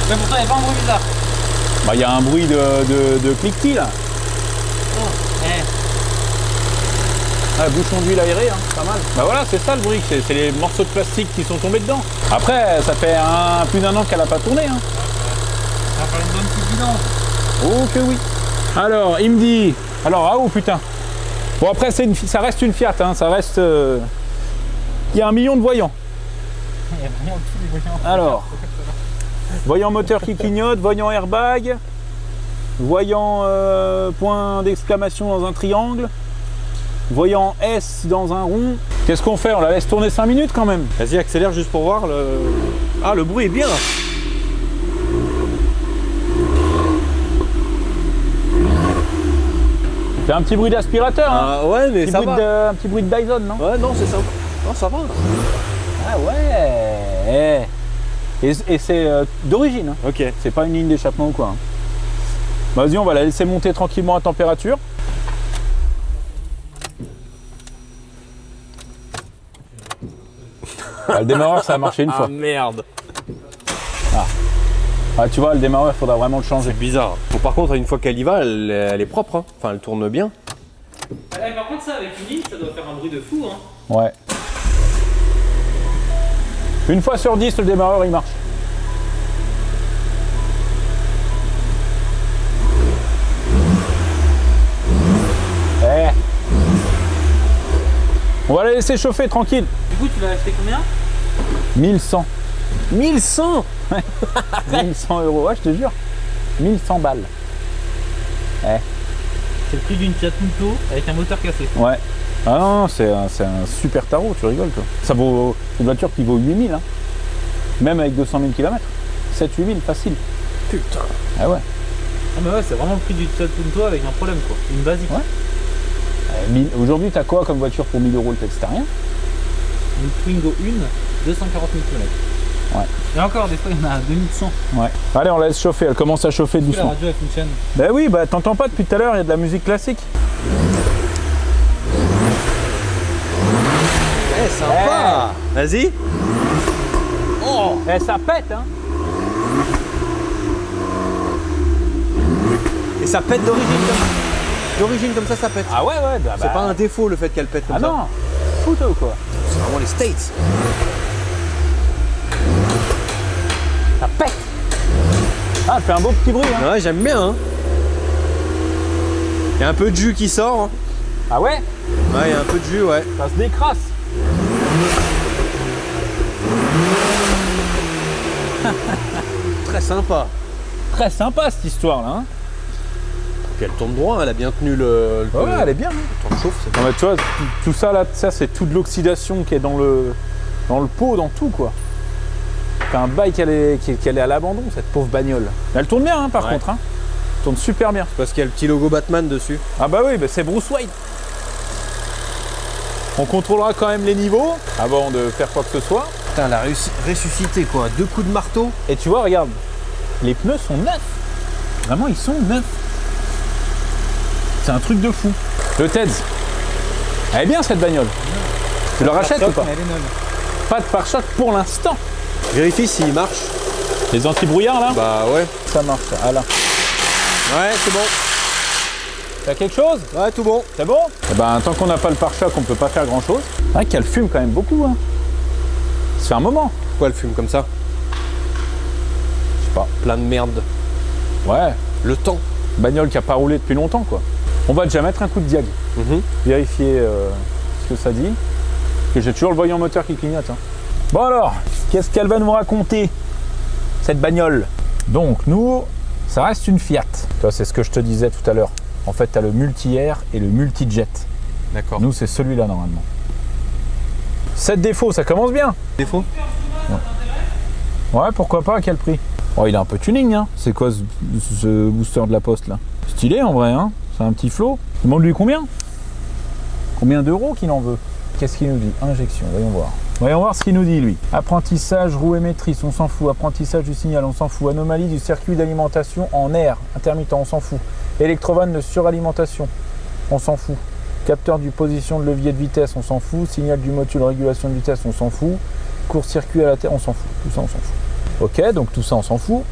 Mais pourtant, il n'y a pas un bruit bizarre. Bah, il y a un bruit de cliquetis là. Ah, bouchon d'huile aérée, hein, pas mal. Bah voilà, c'est ça le bruit, c'est les morceaux de plastique qui sont tombés dedans. Après, ça fait plus d'1 an qu'elle a pas tourné. Hein. Ça va faire une bonne petite vidange. Oh que oui. Alors, il me dit... Alors, ah oh putain. Bon après, ça reste une Fiat, hein, ça reste... Il y a 1 million de voyants. Il y a vraiment tous les voyants. Alors, voyant moteur qui clignote, voyant airbag, voyant point d'exclamation dans un triangle, voyant S dans un rond. Qu'est-ce qu'on fait? On la laisse tourner 5 minutes quand même. Vas-y, accélère juste pour voir le... Ah, le bruit est bien. C'est un petit bruit d'aspirateur, hein. Ah ouais, mais ça va. Un petit bruit de Dyson, non? Ouais, non, c'est ça. Non, ça va. Ah ouais. Et c'est d'origine, hein. Ok. C'est pas une ligne d'échappement ou quoi. Hein. Vas-y, on va la laisser monter tranquillement à température. Ah, le démarreur, ça a marché une fois. Ah merde. Ah, tu vois, le démarreur, il faudra vraiment le changer. C'est bizarre. Bon, par contre, une fois qu'elle y va, elle est propre. Hein. Enfin, elle tourne bien. Par contre, ça, avec une ligne, ça doit faire un bruit de fou. Hein. Ouais. Une fois sur 10, le démarreur, il marche. On va la laisser chauffer tranquille. Du coup, tu l'as acheté combien? 1100. 1100. 1100 euros, ouais, je te jure. 1100 balles. C'est le prix d'une Fiat Punto avec un moteur cassé. Ouais. Ah non, c'est un super tarot, tu rigoles toi. Ça vaut une voiture qui vaut 8000, hein. Même avec 200 000 km. 7-8 000, facile. Putain. Ah ouais. Ah mais ouais, c'est vraiment le prix d'une Fiat Punto avec un problème quoi. Une basique. Ouais. Aujourd'hui, t'as quoi comme voiture pour 1000 euros le texte? T'as rien. Une Twingo 1, 240 000 km. Ouais. Et encore, des fois, il y en a à 2100. Ouais. Allez, on la laisse chauffer, elle commence à chauffer La doucement. radio, elle fonctionne. Bah oui, bah t'entends pas depuis tout à l'heure, il y a de la musique classique. Eh, sympa. Vas-y. Oh, ça pète, hein. Et ça pète d'origine comme ça, ça pète. Ah ouais, bah, C'est pas un défaut le fait qu'elle pète comme Ah ça. non, fout ou quoi? C'est vraiment les States. Ça pète. Ah, elle fait un beau petit bruit, hein. Ouais, j'aime bien. Hein. Il y a un peu de jus qui sort. Hein. Ah ouais? Ouais, il y a un peu de jus, ouais. Ça se décrasse. Très sympa. Très sympa cette histoire là, hein. Puis elle tourne droit, elle a bien tenu le Ouais, elle est bien. le temps de chauffe. C'est Non mais tu vois, tout ça là, ça c'est toute l'oxydation qui est dans le pot, dans tout quoi. C'est un bail qu'elle est à l'abandon cette pauvre bagnole. Mais elle tourne bien hein, par Ouais. contre, hein. Elle tourne super bien. parce qu'il y a le petit logo Batman dessus. Ah bah oui, bah c'est Bruce Wayne. On contrôlera quand même les niveaux avant de faire quoi que ce soit. Putain, elle a ressuscité quoi. 2 coups de marteau. Et tu vois, regarde, les pneus sont neufs. Vraiment, ils sont neufs. C'est un truc de fou. Le Tedz, elle est bien cette bagnole. Tu la rachètes ou pas? Elle est neuve. Pas de pare-choc pour l'instant. Vérifie s'il marche. Les anti-brouillards là, Bah ouais. ça marche. Ah là. Ouais, c'est bon. T'as quelque chose? Ouais, tout bon. C'est bon? Eh ben, tant qu'on n'a pas le pare-choc, on peut pas faire grand chose. Ah, qu'elle fume quand même beaucoup, hein. Ça fait un moment. Pourquoi elle fume comme ça? Je sais pas. Plein de merde. Ouais. Le temps. Bagnole qui a pas roulé depuis longtemps, quoi. On va déjà mettre un coup de diag. Vérifier ce que ça dit. Parce que j'ai toujours le voyant moteur qui clignote. Hein. Bon alors, qu'est-ce qu'elle va nous raconter, cette bagnole? Donc, nous, ça reste une Fiat. Tu vois, c'est ce que je te disais tout à l'heure. En fait, tu as le multi-air et le multi-jet. D'accord. Nous, c'est celui-là, normalement. 7 défauts, ça commence bien. Défaut? Ouais, pourquoi pas, à quel prix? Oh, il a un peu tuning, hein. C'est quoi ce booster de la Poste, là? Stylé, en vrai, hein. C'est un petit flow. Demande-lui combien? Combien d'euros qu'il en veut? Qu'est-ce qu'il nous dit? Injection, voyons voir. Voyons voir ce qu'il nous dit, lui. Apprentissage, roue émettrice, on s'en fout. Apprentissage du signal, on s'en fout. Anomalie du circuit d'alimentation en air, intermittent, on s'en fout. Électrovanne de suralimentation, on s'en fout. Capteur du position de levier de vitesse, on s'en fout. Signal du module de régulation de vitesse, on s'en fout. Court-circuit à la terre, on s'en fout. Tout ça, on s'en fout. Ok, donc tout ça, on s'en fout.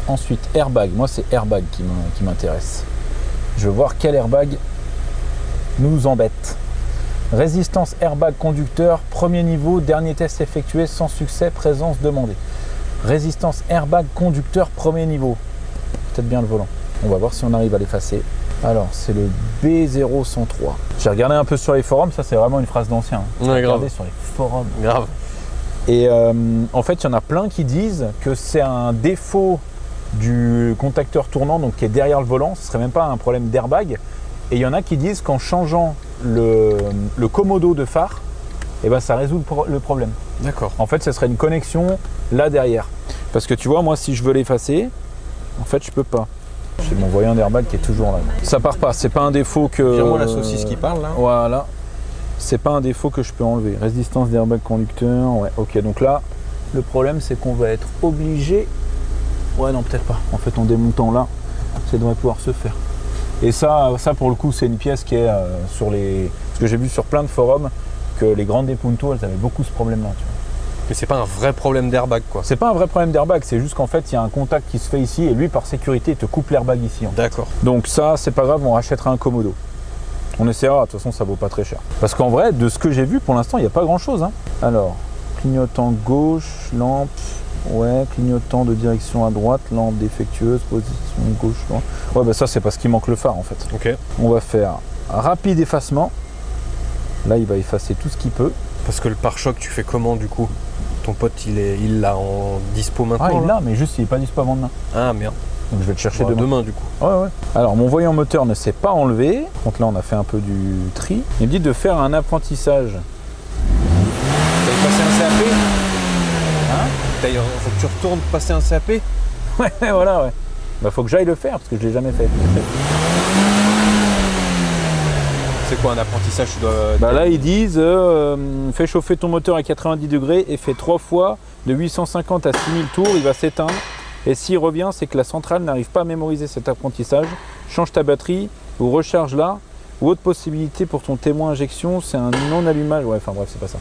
Ensuite, airbag. Moi, c'est airbag qui m'intéresse. Je veux voir quel airbag nous embête. Résistance airbag conducteur, premier niveau, dernier test effectué sans succès, présence demandée. Résistance airbag conducteur, premier niveau. Peut-être bien le volant. On va voir si on arrive à l'effacer. Alors, c'est le B0103. J'ai regardé un peu sur les forums, ça c'est vraiment une phrase d'ancien. Hein. Ouais, grave. Regardez sur les forums. Grave. Et en fait, il y en a plein qui disent que c'est un défaut du contacteur tournant, donc qui est derrière le volant. Ce ne serait même pas un problème d'airbag. Et il y en a qui disent qu'en changeant le commodo de phare, eh ben, ça résout le problème. D'accord. En fait, ce serait une connexion là derrière. Parce que tu vois, moi, si je veux l'effacer, en fait, je peux pas. J'ai mon voyant d'airbag qui est toujours là. Ça part pas. C'est pas un défaut que. Vraiment la saucisse qui parle là. Voilà. C'est pas un défaut que je peux enlever. Résistance d'airbag conducteur. Ouais. Ok. Donc là, le problème, c'est qu'on va être obligé. Ouais, non, peut-être pas. En fait, en démontant là, ça devrait pouvoir se faire. Et ça pour le coup, c'est une pièce qui est sur les. Parce que j'ai vu sur plein de forums que les grandes Punto, elles avaient beaucoup ce problème-là. Tu vois. Mais c'est pas un vrai problème d'airbag quoi. C'est pas un vrai problème d'airbag, c'est juste qu'en fait, il y a un contact qui se fait ici et lui, par sécurité, il te coupe l'airbag ici. En fait. D'accord. Donc ça, c'est pas grave, on rachètera un commodo. On essaiera, de toute façon, ça vaut pas très cher. Parce qu'en vrai, de ce que j'ai vu, pour l'instant, il n'y a pas grand-chose. Hein. Alors, clignotant gauche, lampe, ouais, clignotant de direction à droite, lampe défectueuse, position gauche, droite. Ouais, bah ça, c'est parce qu'il manque le phare, en fait. Ok. On va faire rapide effacement. Là, il va effacer tout ce qu'il peut. Parce que le pare-choc, tu fais comment du coup? Ton pote, il l'a en dispo maintenant? Ah, il là l'a, mais juste il n'est pas dispo avant demain. Ah merde. Donc je vais le chercher demain. Demain du coup. Ouais. Alors mon voyant moteur ne s'est pas enlevé. Donc là, on a fait un peu du tri. Il me dit de faire un apprentissage. T'avais passé un CAP? Hein? D'ailleurs, faut que tu retournes passer un CAP? Ouais, voilà, ouais. Bah faut que j'aille le faire parce que je l'ai jamais fait. C'est quoi un apprentissage? Tu dois... Bah là ils disent fais chauffer ton moteur à 90 degrés et fais 3 fois de 850 à 6000 tours, il va s'éteindre. Et s'il revient, c'est que la centrale n'arrive pas à mémoriser cet apprentissage. Change ta batterie ou recharge-la. Ou autre possibilité pour ton témoin injection, c'est un non-allumage. Ouais, enfin bref, c'est pas ça.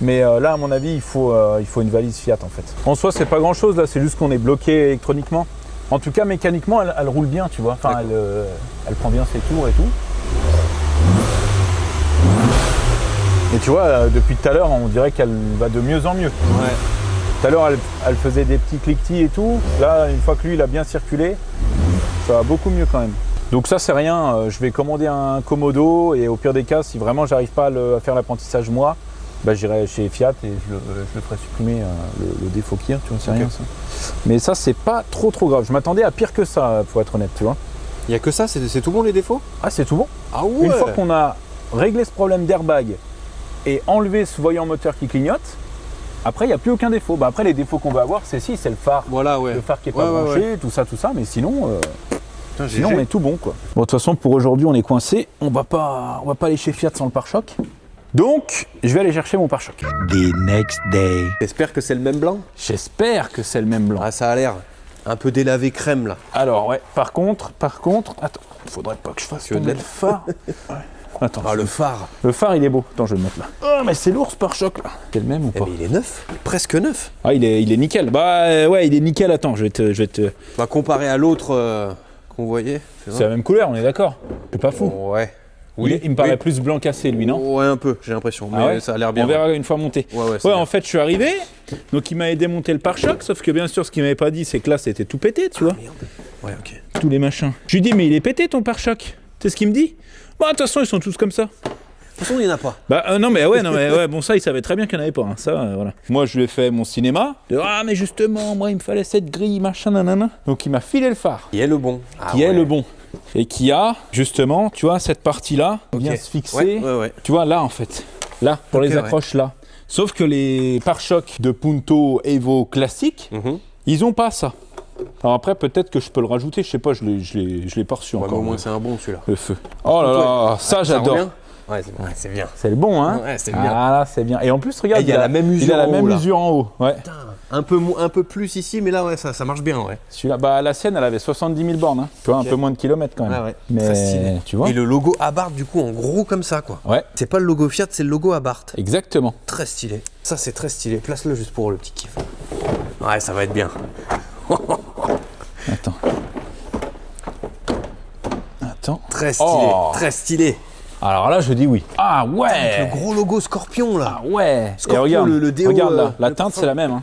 Mais là, à mon avis, il faut une valise Fiat en fait. En soi, c'est pas grand-chose là, c'est juste qu'on est bloqué électroniquement. En tout cas, mécaniquement, elle roule bien, tu vois. Enfin, elle prend bien ses tours et tout. Et tu vois, depuis tout à l'heure, on dirait qu'elle va de mieux en mieux. Ouais. Tout à l'heure, elle faisait des petits cliquetis et tout. Là, une fois que lui, il a bien circulé, ça va beaucoup mieux quand même. Donc ça, c'est rien. Je vais commander un Komodo et au pire des cas, si vraiment j'arrive pas à faire l'apprentissage moi, bah, j'irai chez Fiat et je le ferai supprimer le défaut qu'il y a, tu vois, c'est rien ça. Mais ça, c'est pas trop grave. Je m'attendais à pire que ça, pour être honnête, tu vois. Il y a que ça? C'est tout bon les défauts? Ah, c'est tout bon. Ah ouais. Une fois qu'on a réglé ce problème d'airbag et enlevé ce voyant moteur qui clignote, après, il n'y a plus aucun défaut. Bah, après, les défauts qu'on va avoir, c'est le phare. Voilà, ouais. Le phare qui n'est pas branché, tout ça, mais sinon, Putain, sinon on est tout bon, quoi. Bon, de toute façon, pour aujourd'hui, on est coincé. On va pas aller chez Fiat sans le pare-choc. Donc, je vais aller chercher mon pare-choc. The next day. J'espère que c'est le même blanc. J'espère que c'est le même blanc. Ah, ça a l'air un peu délavé crème là. Alors, ouais, par contre, attends, faudrait pas que je fasse tomber le phare. Ouais. Attends, Ah, le phare. le phare, il est beau. Attends, je vais le mettre là. Oh, mais c'est lourd ce pare-choc là. C'est le même ou Eh, pas? mais il est neuf, presque neuf. Ah, il est nickel. Bah, ouais, il est nickel. Attends, je vais te... Bah, comparé à l'autre qu'on voyait. C'est la même couleur, on est d'accord. C'est pas fou. Ouais. Il me paraît plus blanc cassé, lui, non? Ouais, un peu, j'ai l'impression. Mais Ah ouais, ça a l'air bien. On verra une fois monté. Ouais, c'est Ouais, bien. en fait, je suis arrivé, donc il m'avait démonté le pare-choc, sauf que bien sûr, ce qu'il m'avait pas dit, c'est que là, c'était tout pété, tu vois, Merde. Ouais, ok. tous les machins. Je lui dis, mais il est pété ton pare-choc. Tu sais ce qu'il me dit? Bah, de toute façon, ils sont tous comme ça. De toute façon, il n'y en a pas. Bah, non, mais ouais, bon, ça, il savait très bien qu'il n'y en avait pas, hein. Ça, voilà. Moi, je lui ai fait mon cinéma. Ah, mais justement, moi, il me fallait cette grille, machin, nanana. Donc, il m'a filé le phare, Qui est le bon. qui est le bon. Et qui a, justement, tu vois, cette partie-là, vient se fixer. Ouais. Tu vois, là, en fait. Là, pour les accroches, là. Sauf que les pare-chocs de Punto Evo classiques, ils ont pas ça. Alors après, peut-être que je peux le rajouter, je sais pas, je l'ai pas reçu Ouais, mais encore. au moins, c'est un bon celui-là. Le feu. Oh là là, ça j'adore. Ouais, c'est bien. C'est le bon, hein? Ouais, c'est bien. Ah là, c'est bien. Et en plus, regarde, il y a la même usure il a la en même haut, là. usure en haut. Ouais. Putain, un peu plus ici, mais là, ouais, ça marche bien, ouais. Celui-là, bah la sienne, elle avait 70 000 bornes. Hein. Tu vois, Ok. un peu moins de kilomètres quand même. Ouais. Mais Très stylé. tu vois? Et le logo Abarth, du coup, en gros, comme ça, quoi. Ouais, C'est pas le logo Fiat, c'est le logo Abarth. exactement. Très stylé. Ça, c'est très stylé. Place-le juste pour le petit kiff. Ouais, ça va être bien. Attends. Très stylé. Oh. Très stylé. Alors là, je dis oui. Ah Avec ouais. le gros logo Scorpion, là. Ah ouais. Scorpion, Et regarde, le déo, regarde là, la le teinte, parfum. c'est la même. Hein.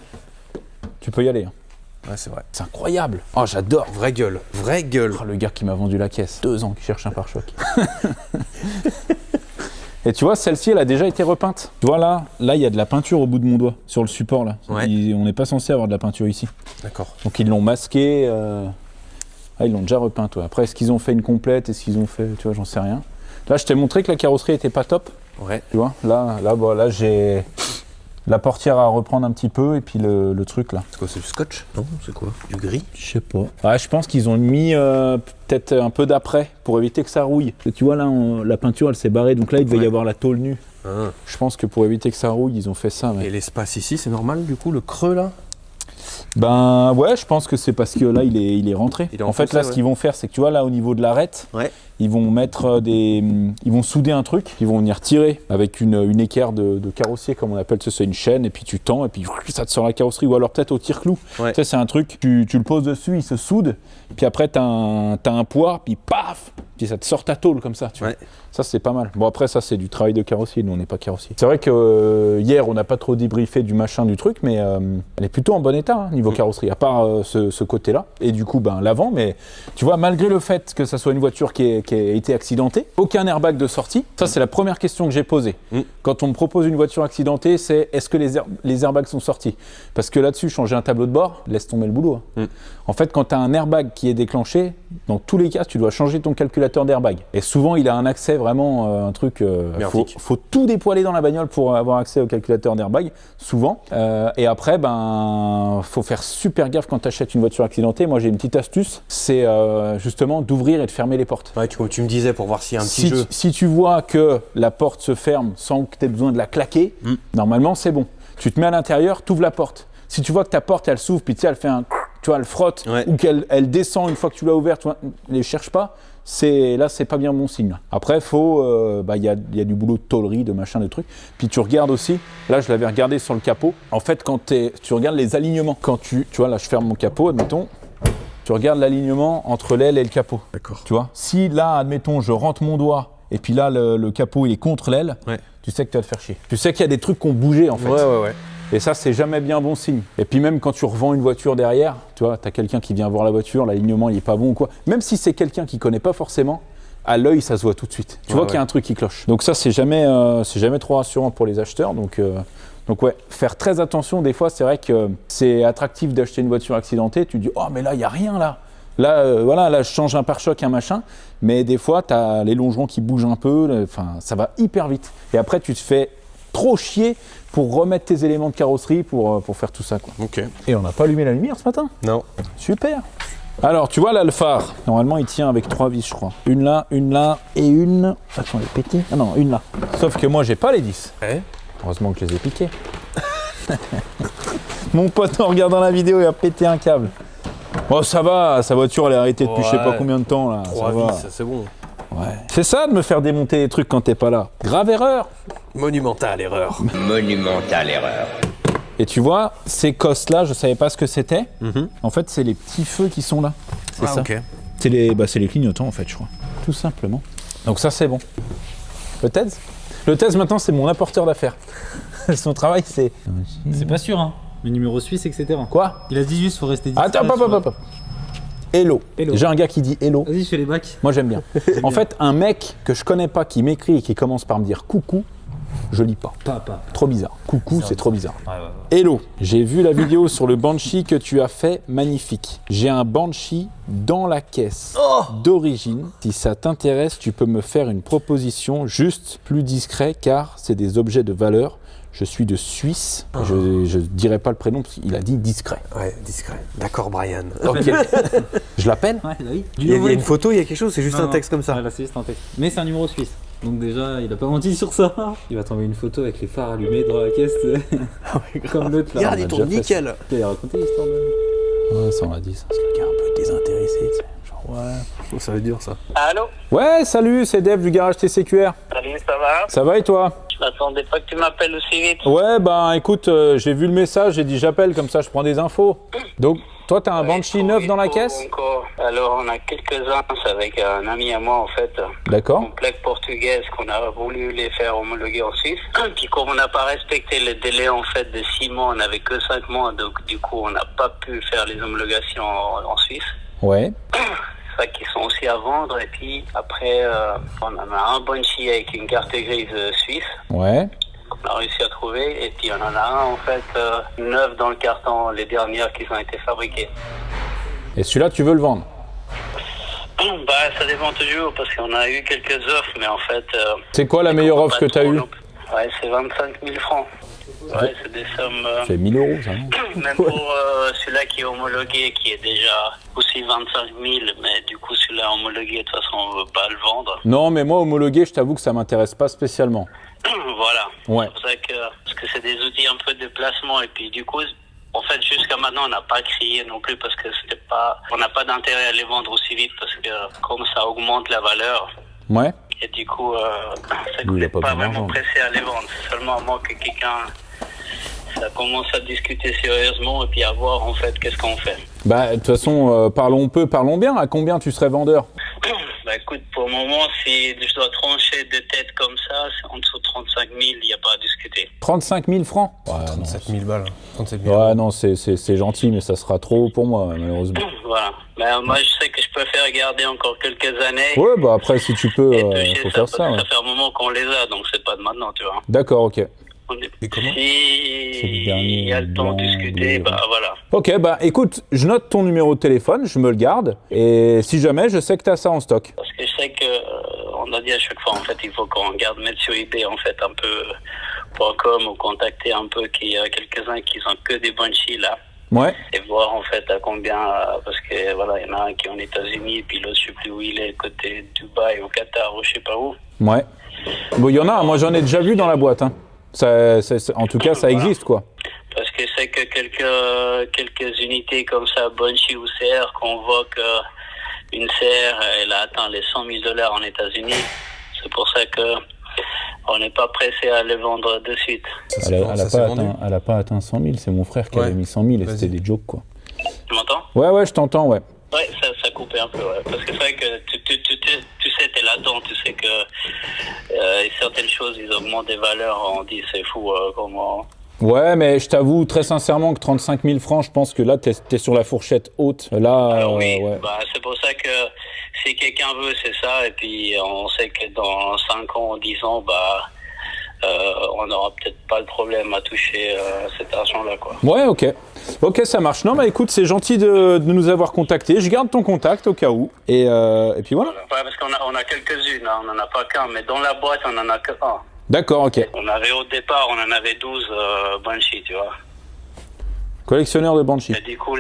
Tu peux y aller. Hein. Ouais, c'est vrai. C'est incroyable. Oh, j'adore. Vraie gueule. Vraie gueule. Oh, le gars qui m'a vendu la caisse. 2 ans qu'il cherche un pare-choc. Et tu vois, celle-ci, elle a déjà été repeinte. Tu vois, là, il y a de la peinture au bout de mon doigt, sur le support, là. Ouais. On n'est pas censé avoir de la peinture ici. D'accord. Donc, ils l'ont masqué. Ah, ils l'ont déjà repeinte, ouais. Après, est-ce qu'ils ont fait une complète? Est-ce qu'ils ont fait... Tu vois, j'en sais rien. Là, je t'ai montré que la carrosserie était pas top. Ouais. Tu vois, là, j'ai la portière à reprendre un petit peu et puis le truc là. C'est quoi, c'est du scotch? Non, c'est quoi? Du gris? Je sais pas. Ouais, je pense qu'ils ont mis peut-être un peu d'après pour éviter que ça rouille. Et tu vois là, la peinture elle s'est barrée, donc là il devait y avoir la tôle nue. Ah. Je pense que pour éviter que ça rouille, ils ont fait ça. Ouais. Et l'espace ici, c'est normal du coup, le creux là? Ben ouais, je pense que c'est parce que là il est rentré. Il est en fait enfoncé, là, ce qu'ils vont faire, c'est que tu vois là au niveau de l'arête, Ouais. ils vont mettre ils vont souder un truc, ils vont venir tirer avec une équerre de carrossier comme on appelle, c'est une chaîne et puis tu tends et puis ça te sort la carrosserie ou alors peut-être au tire-clou. Ouais. Tu sais, c'est un truc, tu le poses dessus, il se soude, puis après t'as un poids, puis paf, puis ça te sort ta tôle comme ça. Tu vois. Ouais. Ça c'est pas mal. Bon après ça c'est du travail de carrossier, nous on n'est pas carrossier. C'est vrai que hier on n'a pas trop débriefé du machin du truc, mais elle est plutôt en bon état hein, niveau carrosserie, à part ce côté-là. Et du coup ben l'avant, mais tu vois malgré le fait que ça soit une voiture qui est qui a été accidentée. Aucun airbag de sortie. Ça, c'est la première question que j'ai posée. Quand on me propose une voiture accidentée, c'est est-ce que les airbags sont sortis? Parce que là-dessus, changer un tableau de bord, laisse tomber le boulot. En fait, quand tu as un airbag qui est déclenché, dans tous les cas, tu dois changer ton calculateur d'airbag. Et souvent, il a un accès vraiment, un truc... faut tout dépoiler dans la bagnole pour avoir accès au calculateur d'airbag, souvent. Et après, faut faire super gaffe quand tu achètes une voiture accidentée. Moi, j'ai une petite astuce, c'est justement d'ouvrir et de fermer les portes. Ouais, tu me disais pour voir s'il y a un petit jeu. Si tu vois que la porte se ferme sans que tu aies besoin de la claquer, normalement, c'est bon. Tu te mets à l'intérieur, tu ouvres la porte. Si tu vois que ta porte, elle s'ouvre, puis tu sais, elle fait un... Tu vois, elle frotte, ou qu'elle descend une fois que tu l'as ouverte, tu vois, ne les cherche pas. Là, c'est pas bien bon signe. Là. Après, il y a du boulot de tôlerie, de machin, de trucs. Puis tu regardes aussi, là, je l'avais regardé sur le capot. En fait, quand tu regardes les alignements, quand tu vois, là, je ferme mon capot, admettons, tu regardes l'alignement entre l'aile et le capot. D'accord. Tu vois, si là, admettons, je rentre mon doigt, et puis là, le capot, il est contre l'aile, tu sais que tu vas te faire chier. Tu sais qu'il y a des trucs qui ont bougé, en fait. Ouais. Et ça, c'est jamais bien bon signe. Et puis même quand tu revends une voiture derrière, tu vois, t'as quelqu'un qui vient voir la voiture, l'alignement il est pas bon ou quoi. Même si c'est quelqu'un qui connaît pas forcément, à l'œil ça se voit tout de suite. Tu vois qu'il y a un truc qui cloche. Donc ça, c'est jamais trop rassurant pour les acheteurs. Donc ouais, faire très attention. Des fois, c'est vrai que c'est attractif d'acheter une voiture accidentée. Tu dis oh mais là il y a rien là. Là je change un pare-choc, un machin. Mais des fois, t'as les longerons qui bougent un peu. Enfin, ça va hyper vite. Et après, tu te fais trop chier pour remettre tes éléments de carrosserie pour faire tout ça, quoi. Ok. Et on n'a pas allumé la lumière ce matin? Non. Super. Alors, tu vois là le phare, normalement il tient avec 3 vis, je crois. Une là et une... Attends, elle est pétée. Ah non, une là. Sauf que moi j'ai pas les vis. Heureusement que je les ai piqués. Mon pote en regardant la vidéo il a pété un câble. Oh ça va, sa voiture elle est arrêtée depuis je sais pas combien de temps là. 3 vis, c'est bon. Ouais. C'est ça de me faire démonter les trucs quand t'es pas là. Grave erreur. Monumentale erreur. Monumentale erreur. Et tu vois, ces cosses là, je savais pas ce que c'était. En fait, c'est les petits feux qui sont là. C'est ça. Ok. C'est les clignotants en fait, je crois. Tout simplement. Donc ça, c'est bon. Le TEDS maintenant, c'est mon apporteur d'affaires. Son travail, c'est... C'est pas sûr, hein. Le numéro suisse, etc. Quoi? Il a dit juste, faut rester discret. Attends, papa. Hello. J'ai un gars qui dit hello. Vas-y, je fais les bacs. Moi, j'aime bien. En fait, un mec que je connais pas, qui m'écrit et qui commence par me dire coucou, je lis pas. Papa. Trop bizarre. Coucou, c'est trop bizarre. Ouais. Hello, j'ai vu la vidéo sur le Banshee que tu as fait, magnifique. J'ai un Banshee dans la caisse d'origine. Si ça t'intéresse, tu peux me faire une proposition juste plus discret car c'est des objets de valeur. Je suis de Suisse. Je dirai pas le prénom parce qu'il a dit discret. Ouais, discret. D'accord, Brian. Ok. Je l'appelle? Ouais, bah oui. Il y a une photo, il y a quelque chose, c'est juste un texte comme ça. Ouais, là, c'est juste un texte. Mais c'est un numéro suisse. Donc déjà, il a pas menti sur ça. Il va t'envoyer une photo avec les phares allumés dans la caisse. Comme l'autre là. Regarde, il tourne nickel. Tu as raconté l'histoire de... Ouais, ça on l'a dit, ça. C'est le gars un peu désintéressé, tu sais. Genre, ouais. Ça veut dire ça. Allô? Ouais, salut, c'est Dev du garage TCQR. Salut, ça va? Ça va et toi? Je m'attendais pas que tu m'appelles aussi vite. Ouais, bah écoute, j'ai vu le message, j'ai dit j'appelle, comme ça je prends des infos. Donc, toi, t'as un Banshee neuf dans la caisse? Encore. Alors, on a quelques-uns, c'est avec un ami à moi en fait. D'accord. Une plaque portugaise qu'on a voulu les faire homologuer en Suisse. Puis comme on n'a pas respecté le délai en fait de 6 mois, on n'avait que 5 mois, donc du coup on n'a pas pu faire les homologations en Suisse. Ouais. Ça qui sont aussi à vendre. Et puis après, on en a un Banshee avec une carte grise suisse. Ouais. On a réussi à trouver. Et puis on en a un en fait neuf dans le carton, les dernières qui ont été fabriquées. Et celui-là, tu veux le vendre? Bah ça dépend toujours parce qu'on a eu quelques offres, mais en fait... C'est quoi la meilleure offre que tu as eue? Ouais, c'est 25 000 francs. Ouais, c'est des sommes... C'est 1000 euros, ça, non? Même pour celui-là qui est homologué, qui est déjà aussi 25 000, mais du coup celui-là homologué, de toute façon on ne veut pas le vendre. Non, mais moi, homologué, je t'avoue que ça m'intéresse pas spécialement. Voilà. Ouais. C'est pour ça que... Parce que c'est des outils un peu de placement, et puis du coup... En fait, jusqu'à maintenant, on n'a pas crié non plus parce que c'était pas, on n'a pas d'intérêt à les vendre aussi vite parce que comme ça augmente la valeur. Ouais. Et du coup, ça Lui, il a n'est pas pas besoin vraiment d'argent. pressé à les vendre. C'est seulement à moi que quelqu'un, ça commence à discuter sérieusement et puis à voir en fait qu'est-ce qu'on fait. Bah, de toute façon, parlons peu, parlons bien. À combien tu serais vendeur? Bah écoute, pour pour le moment, si je dois trancher de tête comme ça, c'est en dessous de 35 000, il n'y a pas à discuter. 35 000 francs? Ouais, 37 000 balles. 37 000 ouais, non, c'est gentil, mais ça sera trop pour moi, malheureusement. Voilà. Mais moi, je sais que je préfère garder encore quelques années. Ouais, bah après, si tu peux, Et toucher faut ça, faire parce ça. que Ouais. ça fait un moment qu'on les a, donc c'est pas de maintenant, tu vois. D'accord, ok. Et comment? C'est le dernier Il y a le temps de blanc, discuter, bleu. bah voilà. Ok, bah écoute, je note ton numéro de téléphone, je me le garde, et si jamais, je sais que tu as ça en stock. Parce que je sais que on a dit à chaque fois, en fait, il faut qu'on regarde, mettre sur eBay, en fait, un peu .com ou contacter un peu qu'il y a quelques-uns qui sont que des Banshee là. Ouais, Et voir en fait à combien, parce que voilà, il y en a un qui est aux États-Unis, puis l'autre, je sais plus où il est, côté Dubaï, au Qatar, ou je sais pas où. ouais. Bon, il y en a, moi j'en ai déjà vu dans la boîte, hein. En tout cas, ça existe, quoi. Parce que c'est que quelques unités comme ça, Banshee ou CR, qu'on voit que une CR, elle a atteint les $100 000 en États-Unis. C'est pour ça que on n'est pas pressé à les vendre de suite. Elle a pas atteint 100 000, c'est mon frère qui avait mis 100 000 et c'était des jokes, quoi. Tu m'entends? Ouais, je t'entends, ouais. Ouais, ça coupait un peu, ouais. Parce que c'est vrai que tu sais, t'es là-dedans, tu sais que certaines choses, ils augmentent des valeurs, on dit c'est fou, comment... Ouais, mais je t'avoue très sincèrement que 35 000 francs, je pense que là, t'es sur la fourchette haute. Là, Alors oui, ouais. bah, c'est pour ça que si quelqu'un veut, c'est ça, et puis on sait que dans 5 ans, 10 ans, bah... on n'aura peut-être pas le problème à toucher cet argent-là, quoi. Ouais, ok. Ok, ça marche. Non, bah écoute, c'est gentil de nous avoir contactés. Je garde ton contact au cas où. Et puis voilà. Ouais, parce qu'on a quelques-unes, hein, on n'en a pas qu'un, mais dans la boîte, on en a qu'un. D'accord, ok. On avait au départ, on en avait 12 Banshee, tu vois. Collectionneur de Banshee. Et du coup,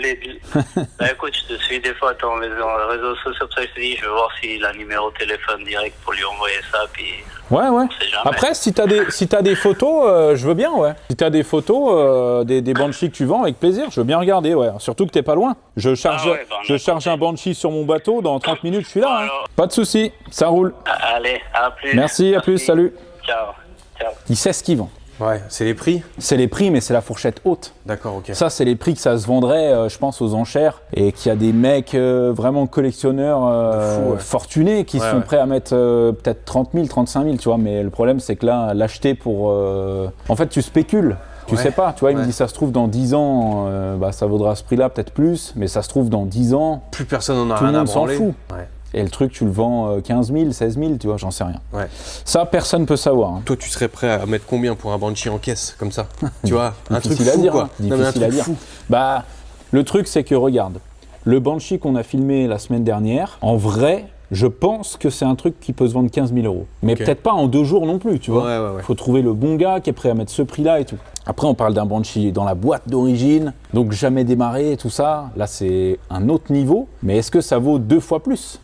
bah, écoute, je te suis des fois dans les réseaux sociaux, ça, je te dis, je vais voir s'il a un numéro de téléphone direct pour lui envoyer ça, puis... Ouais. sait jamais. Après, si t'as des photos, je veux bien, ouais. Si t'as des photos des Banshee que tu vends, avec plaisir, je veux bien regarder, ouais. Surtout que t'es pas loin. Je charge un Banshee sur mon bateau, dans 30 minutes, je suis là. Hein. Alors. Pas de souci, ça roule. Allez, à plus. Merci, à plus, salut. Ciao. Il sait ce qu'il vend. Ouais, c'est les prix? C'est les prix, mais c'est la fourchette haute. D'accord, ok. Ça, c'est les prix que ça se vendrait, je pense, aux enchères. Et qu'il y a des mecs vraiment collectionneurs fortunés qui sont prêts à mettre peut-être 30 000, 35 000, tu vois. Mais le problème, c'est que là, l'acheter pour... En fait, tu spécules. Tu sais pas, tu vois, il me dit ça se trouve dans 10 ans, ça vaudra ce prix-là, peut-être plus. Mais ça se trouve dans 10 ans, Plus personne en a tout le rien à monde s'en branler. fout. Ouais. Et le truc, tu le vends 15 000, 16 000, tu vois, j'en sais rien. Ouais. Ça, personne peut savoir. Hein. Toi, tu serais prêt à mettre combien pour un Banshee en caisse, comme ça? Tu vois, un truc Difficile à fou, dire, quoi. hein. Non, mais un Difficile à truc dire. fou. Bah, le truc, c'est que regarde, le Banshee qu'on a filmé la semaine dernière, en vrai, je pense que c'est un truc qui peut se vendre 15 000 €. Mais peut-être pas en 2 jours non plus, tu vois. Ouais. Faut trouver le bon gars qui est prêt à mettre ce prix-là et tout. Après, on parle d'un Banshee dans la boîte d'origine, donc jamais démarré et tout ça. Là, c'est un autre niveau. Mais est-ce que ça vaut 2 fois plus?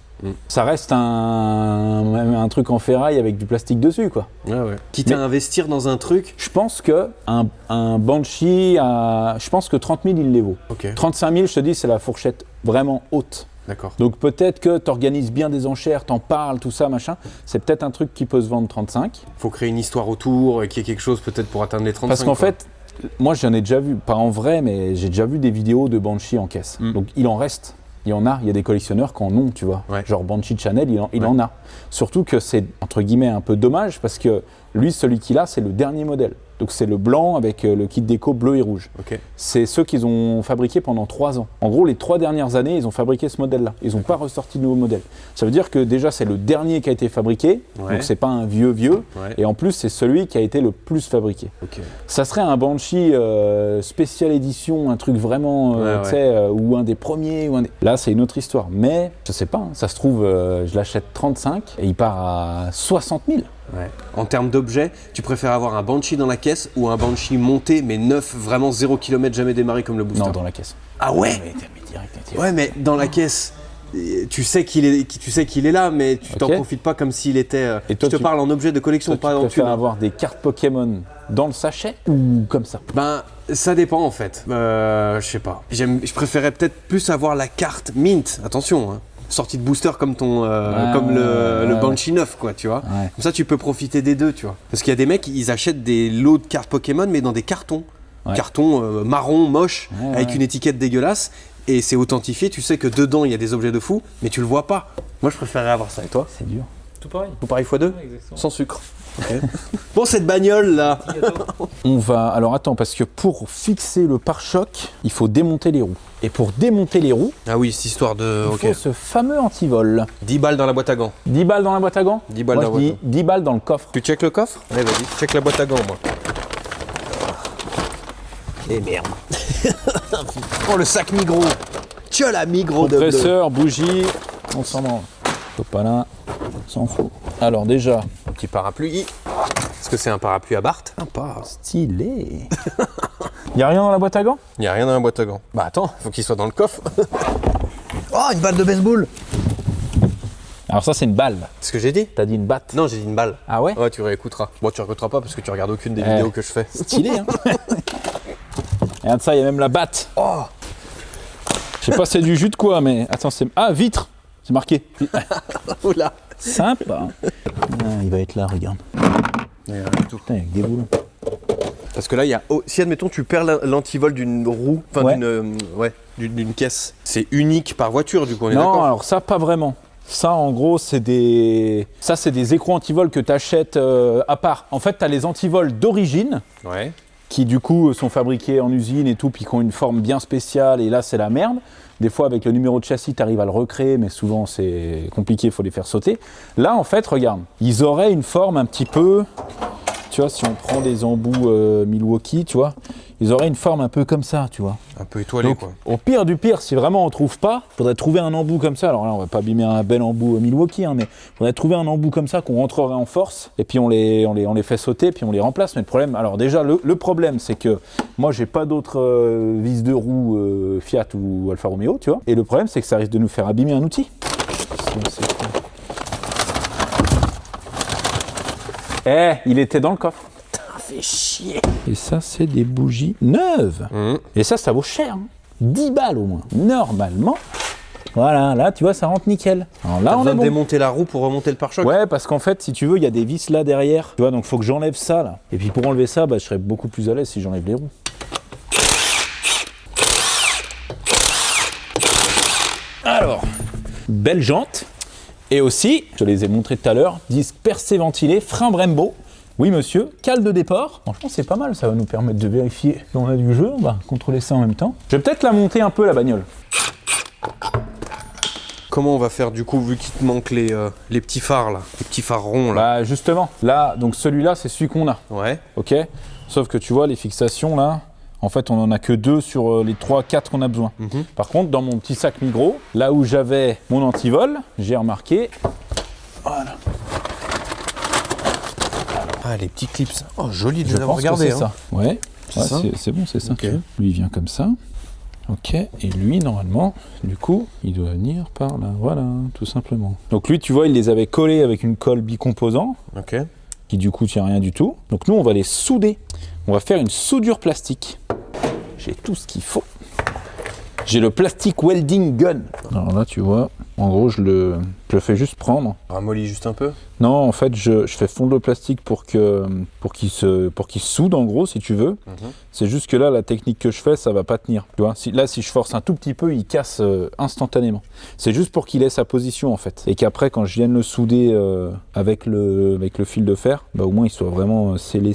Ça reste un truc en ferraille avec du plastique dessus, quoi. Ouais. Quitte à investir dans un truc. Je pense que un Banshee, je pense que 30 000, il les vaut. Ok. 35 000, je te dis, c'est la fourchette vraiment haute. D'accord. Donc peut-être que tu organises bien des enchères, t'en parles, tout ça, machin. C'est peut-être un truc qui peut se vendre 35. Faut créer une histoire autour, qu'il y ait quelque chose peut-être pour atteindre les 35. Parce qu'en quoi. fait, moi j'en ai déjà vu, pas en vrai, mais j'ai déjà vu des vidéos de Banshee en caisse. Donc il en reste. Il y en a, il y a des collectionneurs qui en ont, tu vois. Ouais. Genre Banshee Channel, il en a. Surtout que c'est, entre guillemets, un peu dommage parce que lui, celui qu'il a, c'est le dernier modèle. Donc c'est le blanc avec le kit déco bleu et rouge. Ok. C'est ceux qu'ils ont fabriqués pendant 3 ans. En gros, les 3 dernières années, ils ont fabriqué ce modèle-là. Ils n'ont pas ressorti de nouveau modèle. Ça veut dire que déjà, c'est le dernier qui a été fabriqué. Ouais. Donc c'est pas un vieux. Ouais. Et en plus, c'est celui qui a été le plus fabriqué. Ok. Ça serait un Banshee spécial édition, un truc vraiment, tu sais, ou un des premiers. Là, c'est une autre histoire. Mais, je sais pas, hein, ça se trouve, je l'achète 35 et il part à 60 000. Ouais. En termes d'objets, tu préfères avoir un Banshee dans la caisse ou un Banshee monté mais neuf, vraiment 0 km jamais démarré comme le booster? Non, dans la caisse. Ah ouais? Mais direct. Ouais, mais dans la caisse, tu sais qu'il est là, mais tu t'en profites pas comme s'il était. Et toi, je te parle en objet de collection, Toi, pas tu en préfères thune. avoir des cartes Pokémon dans le sachet ou comme ça? Ben, ça dépend en fait. Je sais pas. Je préférais peut-être plus avoir la carte Mint. Attention, hein. Sortie de booster comme le Banshee 9, quoi, tu vois. Ouais. Comme ça, tu peux profiter des deux, tu vois. Parce qu'il y a des mecs, ils achètent des lots de cartes Pokémon, mais dans des cartons. Ouais. Cartons marron, moche, avec une étiquette dégueulasse. et c'est authentifié, tu sais que dedans il y a des objets de fou, mais tu le vois pas. Moi je préférerais avoir ça, et toi? C'est dur. Tout pareil. Tout pareil x2? Ouais, exactement. Sans sucre. Bon, cette bagnole là, On va... Alors attends, parce que pour fixer le pare-choc, il faut démonter les roues. Et pour démonter les roues, ah oui, cette histoire de... il faut ce fameux anti-vol. 10 balles dans la boîte à gants. 10 balles dans la boîte à gants? 10 balles Moi, dans la je dis boîte 10 balles dans le coffre. Tu check le coffre? Allez, vas-y, check la boîte à gants, moi. Et merde. Oh, le sac Migros. Tiens, la Migros de bleu. Compresseur, bougie, on s'en branle. Sopalin, on s'en fout. Alors déjà, Petit parapluie. Est-ce que c'est un parapluie à Bart? Pas. stylé. Y a rien dans la boîte à gants? Il n'y a rien dans la boîte à gants. Bah attends, faut qu'il soit dans le coffre. Oh, une balle de baseball. Alors ça, c'est une balle. C'est ce que j'ai dit? T'as dit une batte. Non, j'ai dit une balle. Ah ouais? Ouais, tu réécouteras. Bon, tu réécouteras pas parce que tu regardes aucune des vidéos que je fais. Stylé, hein. Regarde ça, il y a même la batte. Oh, Je sais pas c'est du jus de quoi, mais attends, c'est... Ah, vitre. C'est marqué. oula. Sympa. Ah, il va être là, regarde. Putain, avec des boulons. Parce que là, il y a. Oh, si admettons, tu perds l'antivol d'une roue, enfin Ouais. d'une caisse, c'est unique par voiture, du coup, on est Non, d'accord? alors ça, pas vraiment. Ça, en gros, c'est des écrous anti-vol que tu achètes à part. En fait, tu as les anti-vols d'origine Ouais. qui, du coup, sont fabriqués en usine et tout, puis qui ont une forme bien spéciale. Et là, c'est la merde. Des fois, avec le numéro de châssis, tu arrives à le recréer, mais souvent, c'est compliqué, il faut les faire sauter. Là, en fait, regarde, ils auraient une forme un petit peu... Tu vois, si on prend des embouts Milwaukee, tu vois, ils auraient une forme un peu comme ça, tu vois. Un peu étoilé, Donc, quoi. au pire du pire, si vraiment on trouve pas, faudrait trouver un embout comme ça. Alors là, on va pas abîmer un bel embout Milwaukee, hein, mais faudrait trouver un embout comme ça qu'on rentrerait en force, et puis on les fait sauter, puis on les remplace. Mais le problème, alors déjà, le problème, c'est que moi, j'ai pas d'autres vis de roue Fiat ou Alfa Romeo, tu vois. Et le problème, c'est que ça risque de nous faire abîmer un outil. Il était dans le coffre. Fait chier. Et ça, c'est des bougies neuves. Et ça vaut cher. Hein. 10 balles au moins. Normalement, voilà, là, tu vois, ça rentre nickel. Alors là, T'as on besoin est de bon. démonter la roue pour remonter le pare-choc? Ouais, parce qu'en fait, si tu veux, il y a des vis là derrière. Tu vois, donc faut que j'enlève ça, là. Et puis pour enlever ça, bah, je serais beaucoup plus à l'aise si j'enlève les roues. Alors, belle jante. Et aussi, je te les ai montrés tout à l'heure, disque percé ventilé, frein Brembo. Oui monsieur, cale de départ. Franchement c'est pas mal, ça va nous permettre de vérifier si on a du jeu, on va contrôler ça en même temps. Je vais peut-être la monter un peu la bagnole. Comment on va faire du coup, vu qu'il te manque les petits phares là, les petits phares ronds là? Bah justement, là, donc celui-là c'est celui qu'on a, Ouais. ok? Sauf que tu vois les fixations là, en fait on en a que 2 sur les 3-4 qu'on a besoin. Par contre dans mon petit sac Migros, là où j'avais mon antivol, j'ai remarqué, voilà. Ah, les petits clips. Oh, joli de Je les avoir pense que regardés. c'est ça. Ouais, C'est ça c'est bon, c'est ça. Ok. tu vois. Lui, il vient comme ça. Ok, et lui, normalement, du coup, il doit venir par là. Voilà, tout simplement. Donc lui, tu vois, il les avait collés avec une colle bicomposant, Ok. qui du coup tient rien du tout. Donc nous, on va les souder. On va faire une soudure plastique. J'ai tout ce qu'il faut. J'ai le plastic welding gun. Alors là, tu vois, en gros, je le fais juste prendre. Ramollis juste un peu. Non, en fait, je fais fondre le plastique pour qu'il soude, en gros, si tu veux. C'est juste que là, la technique que je fais, ça va pas tenir. Tu vois, si je force un tout petit peu, il casse instantanément. C'est juste pour qu'il ait sa position, en fait. Et qu'après, quand je vienne le souder avec le fil de fer, bah, au moins, il soit vraiment scellé.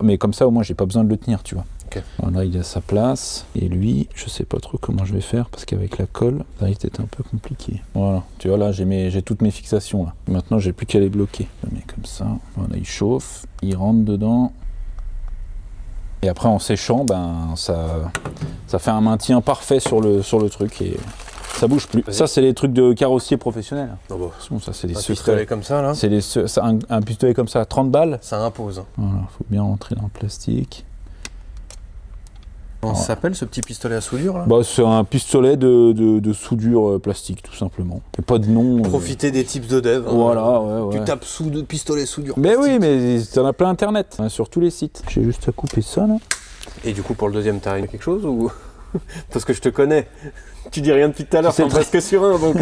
Mais comme ça, au moins, j'ai pas besoin de le tenir, tu vois. Ok. Voilà, il a sa place. Et lui, je sais pas trop comment je vais faire, parce qu'avec la colle, ça risque d'être un peu compliqué. Voilà, tu vois, là, j'ai toutes mes fixations, là. Maintenant, j'ai plus qu'à les bloquer. Je le mets comme ça. Voilà, il chauffe, il rentre dedans. Et après, en séchant, ben, ça fait un maintien parfait sur le truc et ça bouge plus. Ça, c'est les trucs de carrossier professionnel. Oh bah, Bon, ça, c'est des un pistolet secrets. comme ça là, C'est un pistolet comme ça, 30 balles. ça impose. Voilà, faut bien rentrer dans le plastique. Comment ça s'appelle ce petit pistolet à soudure là? Bah, c'est un pistolet de soudure plastique, tout simplement. Il n'y a pas de nom. Profiter des tips de dev. hein. Voilà, ouais. Tu tapes pistolet soudure. Mais plastique. oui, mais t'en as plein internet, hein, sur tous les sites. J'ai juste à couper ça, là. Et du coup, pour le deuxième, t'as quelque chose ou? Parce que je te connais. Tu dis rien depuis tout à l'heure, C'est t'en presque sur un donc.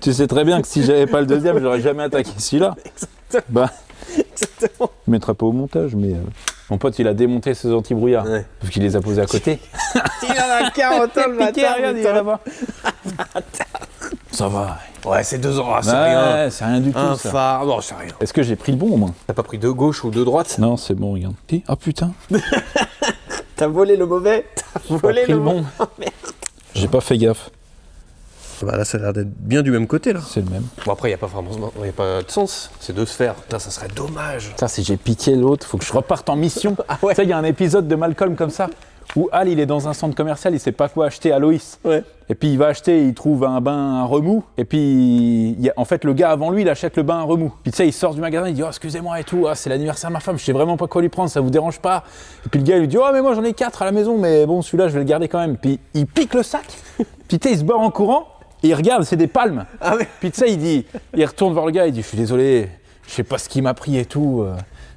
Tu sais très bien que si j'avais pas le deuxième, j'aurais jamais attaqué celui-là. Bah, Exactement. je mettrai pas au montage, mais Mon pote, il a démonté ses antibrouillards. Ouais. Parce qu'il les a posés à côté. Il en a 40 ans, le Piqué, bâtard, regarde, il est putain. là-bas. Ça va. Ouais, c'est 2 ans, c'est Ouais, rien. c'est rien du tout, Un ça. phare, non, c'est rien. Est-ce que j'ai pris le bon, au moins? T'as pas pris de gauche ou de droite? Non, c'est bon, regarde. Ah, putain. T'as volé le mauvais? T'as J'ai volé pris le le bon. J'ai pas fait gaffe. Bah là, ça a l'air d'être bien du même côté, là. C'est le même. Bon, après, il n'y a pas vraiment y a pas de sens. C'est 2 sphères. Putain, ça serait dommage. Putain, si j'ai piqué l'autre, faut que je reparte en mission. Ah ouais. Tu sais, il y a un épisode de Malcolm comme ça, où Hal, il est dans un centre commercial, il sait pas quoi acheter à Loïs. Ouais. Et puis il va acheter, il trouve un bain à remous. Et puis, en fait, le gars avant lui, il achète le bain à remous. Puis tu sais, il sort du magasin, il dit « Oh, excusez-moi et tout, ah, c'est l'anniversaire de ma femme, je sais vraiment pas quoi lui prendre, ça vous dérange pas ?» Et puis le gars, il lui dit « Oh, mais moi j'en ai 4 à la maison, mais bon, celui-là, je vais le garder quand même. » Puis il pique le sac, puis tu sais, il se barre en courant, et il regarde, c'est des palmes. Ah ouais. Puis tu sais, il retourne voir le gars, il dit « Je suis désolé, je sais pas ce qui m'a pris et tout.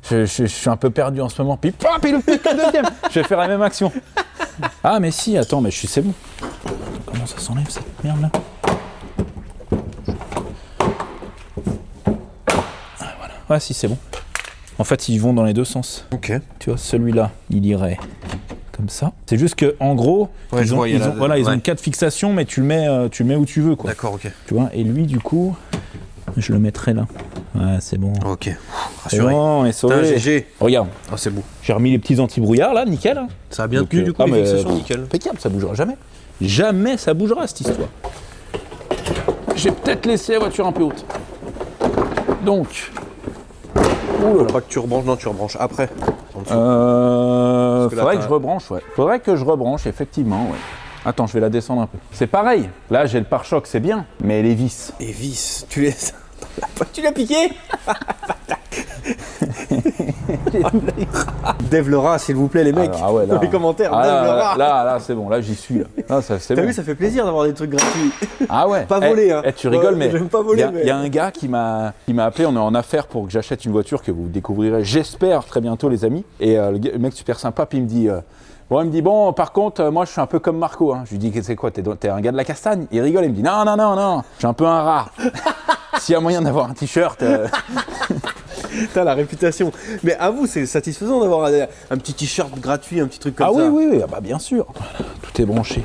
Je suis un peu perdu en ce moment. » Puis pop, il le pique le deuxième. Je vais faire la même action. Ah mais si, attends, mais c'est bon. Comment ça s'enlève cette merde là? Ah, voilà. Ouais, si, c'est bon. En fait, ils vont dans les deux sens. Ok. Tu vois, celui-là, il irait comme ça. C'est juste que en gros, Ouais, je vois, il y a la- voilà, ils ouais. ont 4 fixations, mais tu le mets où tu veux, quoi. D'accord, ok. Tu vois, et lui, du coup, je le mettrai là. Ouais, c'est bon. Ok. C'est Rassuré. bon, on est Putain, sauvé. GG. Regarde, Ah, c'est beau. j'ai remis les petits anti-brouillards là, nickel. Hein. Ça a bien Donc, tenu, du coup, ah, les mais, fixations, nickel. Impeccable, ça bougera jamais. Jamais ça bougera cette histoire. J'ai peut-être laissé la voiture un peu haute. Donc, Pas que tu rebranches, non, tu rebranches après. En dessous. que là, faudrait t'as- que je rebranche, ouais. Faudrait que je rebranche, effectivement, ouais. Attends, je vais la descendre un peu. C'est pareil. Là, j'ai le pare-choc, c'est bien, mais les vis. Et vis, tu les. Tu l'as piqué? Dave le rat, s'il vous plaît, les mecs. Alors, ah ouais, là, Dans les commentaires, ah, Dave le là, rat. là, c'est bon, là, j'y suis, là. Là, ça, c'est T'as bon. vu, ça fait plaisir d'avoir des trucs gratuits. Ah ouais. Pas voler, hein. Tu rigoles, Ouais, mais j'aime pas voler, mais- il y a un gars qui m'a appelé. On est en affaire pour que j'achète une voiture que vous découvrirez, j'espère, très bientôt, les amis. Et le mec super sympa, puis il me dit. Bon, par contre, moi, je suis un peu comme Marco. Hein. Je lui dis, c'est quoi, t'es un gars de la castagne? Il rigole, il me dit, non, je suis un peu un rat. S'il y a moyen d'avoir un t-shirt. T'as la réputation. Mais avoue, c'est satisfaisant d'avoir un petit t-shirt gratuit, un petit truc comme Ah ça. oui, ah bah bien sûr. Voilà, tout est branché.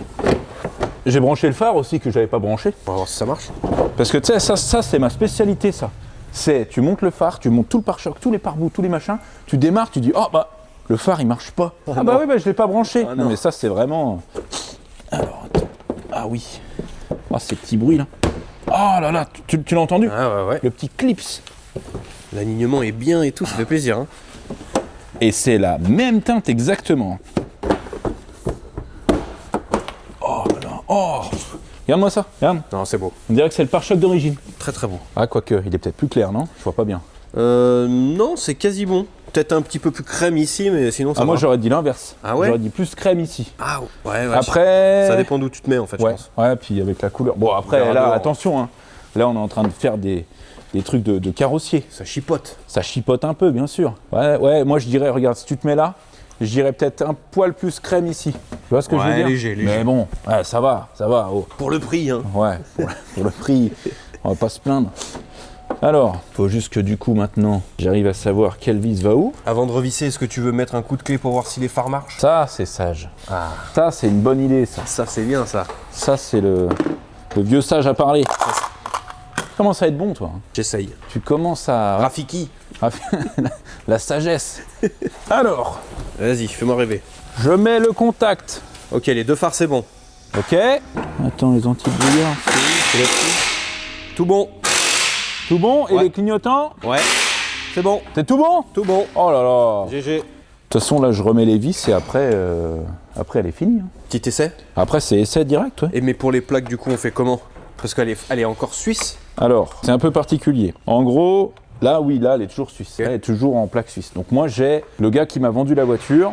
J'ai branché le phare aussi que j'avais pas branché. On va voir si ça marche. Parce que tu sais, ça c'est ma spécialité, ça. C'est, tu montes le phare, tu montes tout le pare-choc, tous les pare-boues, tous les machins, tu démarres, tu dis, oh bah, le phare il marche pas. Ah bah oui, bah je l'ai pas branché. Ah non non. mais ça c'est vraiment... Alors, attends. Ah oui. Oh, ces petits bruits là. Oh là là, tu l'as entendu? Ah ouais. Le petit clips. L'alignement est bien et tout, ça fait plaisir. Hein. Et c'est la même teinte exactement. Oh là là, oh. Regarde-moi ça, regarde. Non, c'est beau. On dirait que c'est le pare-choc d'origine. Très très beau. Ah, quoique, il est peut-être plus clair, non? Je vois pas bien. Non, c'est quasi bon. Peut-être un petit peu plus crème ici, mais sinon ça Ah, moi va. j'aurais dit l'inverse. Ah ouais? J'aurais dit plus crème ici. Ah ouais, ouais. Après. Ça dépend d'où tu te mets en fait, Ouais, je pense. ouais, puis avec la couleur. Bon, On après, verra là, dehors. attention, hein. Là, on est en train de faire des trucs de carrossier. Ça chipote. Ça chipote un peu, bien sûr. Ouais, moi je dirais, regarde, si tu te mets là, je dirais peut-être un poil plus crème ici. Tu vois ce que je veux Ouais, dire? léger. Mais bon, ouais, ça va. Oh. Pour le prix, hein. Ouais, pour le prix, on va pas se plaindre. Alors, faut juste que du coup maintenant, j'arrive à savoir quelle vis va où. Avant de revisser, est-ce que tu veux mettre un coup de clé pour voir si les phares marchent? Ça, c'est sage. Ah, Ça, c'est une bonne idée, ça. ça c'est bien ça. Ça, c'est le vieux sage à parler. Tu commences à être bon, toi. Hein. J'essaye. Tu commences à... Rafiki, la sagesse. Alors, vas-y, fais-moi rêver. je mets le contact. Ok, les 2 phares c'est bon. Ok. Attends, les anti-brouillards. C'est là-dessus. Tout bon. Tout bon? Et Ouais. les clignotants? Ouais. C'est bon. C'est tout bon? Tout bon. Oh là là. De GG. toute façon, là, je remets les vis et après, elle est finie. Hein. Petit essai. Après, c'est essai direct, ouais. Et mais pour les plaques, du coup, on fait comment? Parce qu'elle est encore suisse. Alors, c'est un peu particulier. En gros, là, oui, là, elle est toujours suisse. Ok. Elle est toujours en plaque suisse. Donc moi, j'ai le gars qui m'a vendu la voiture,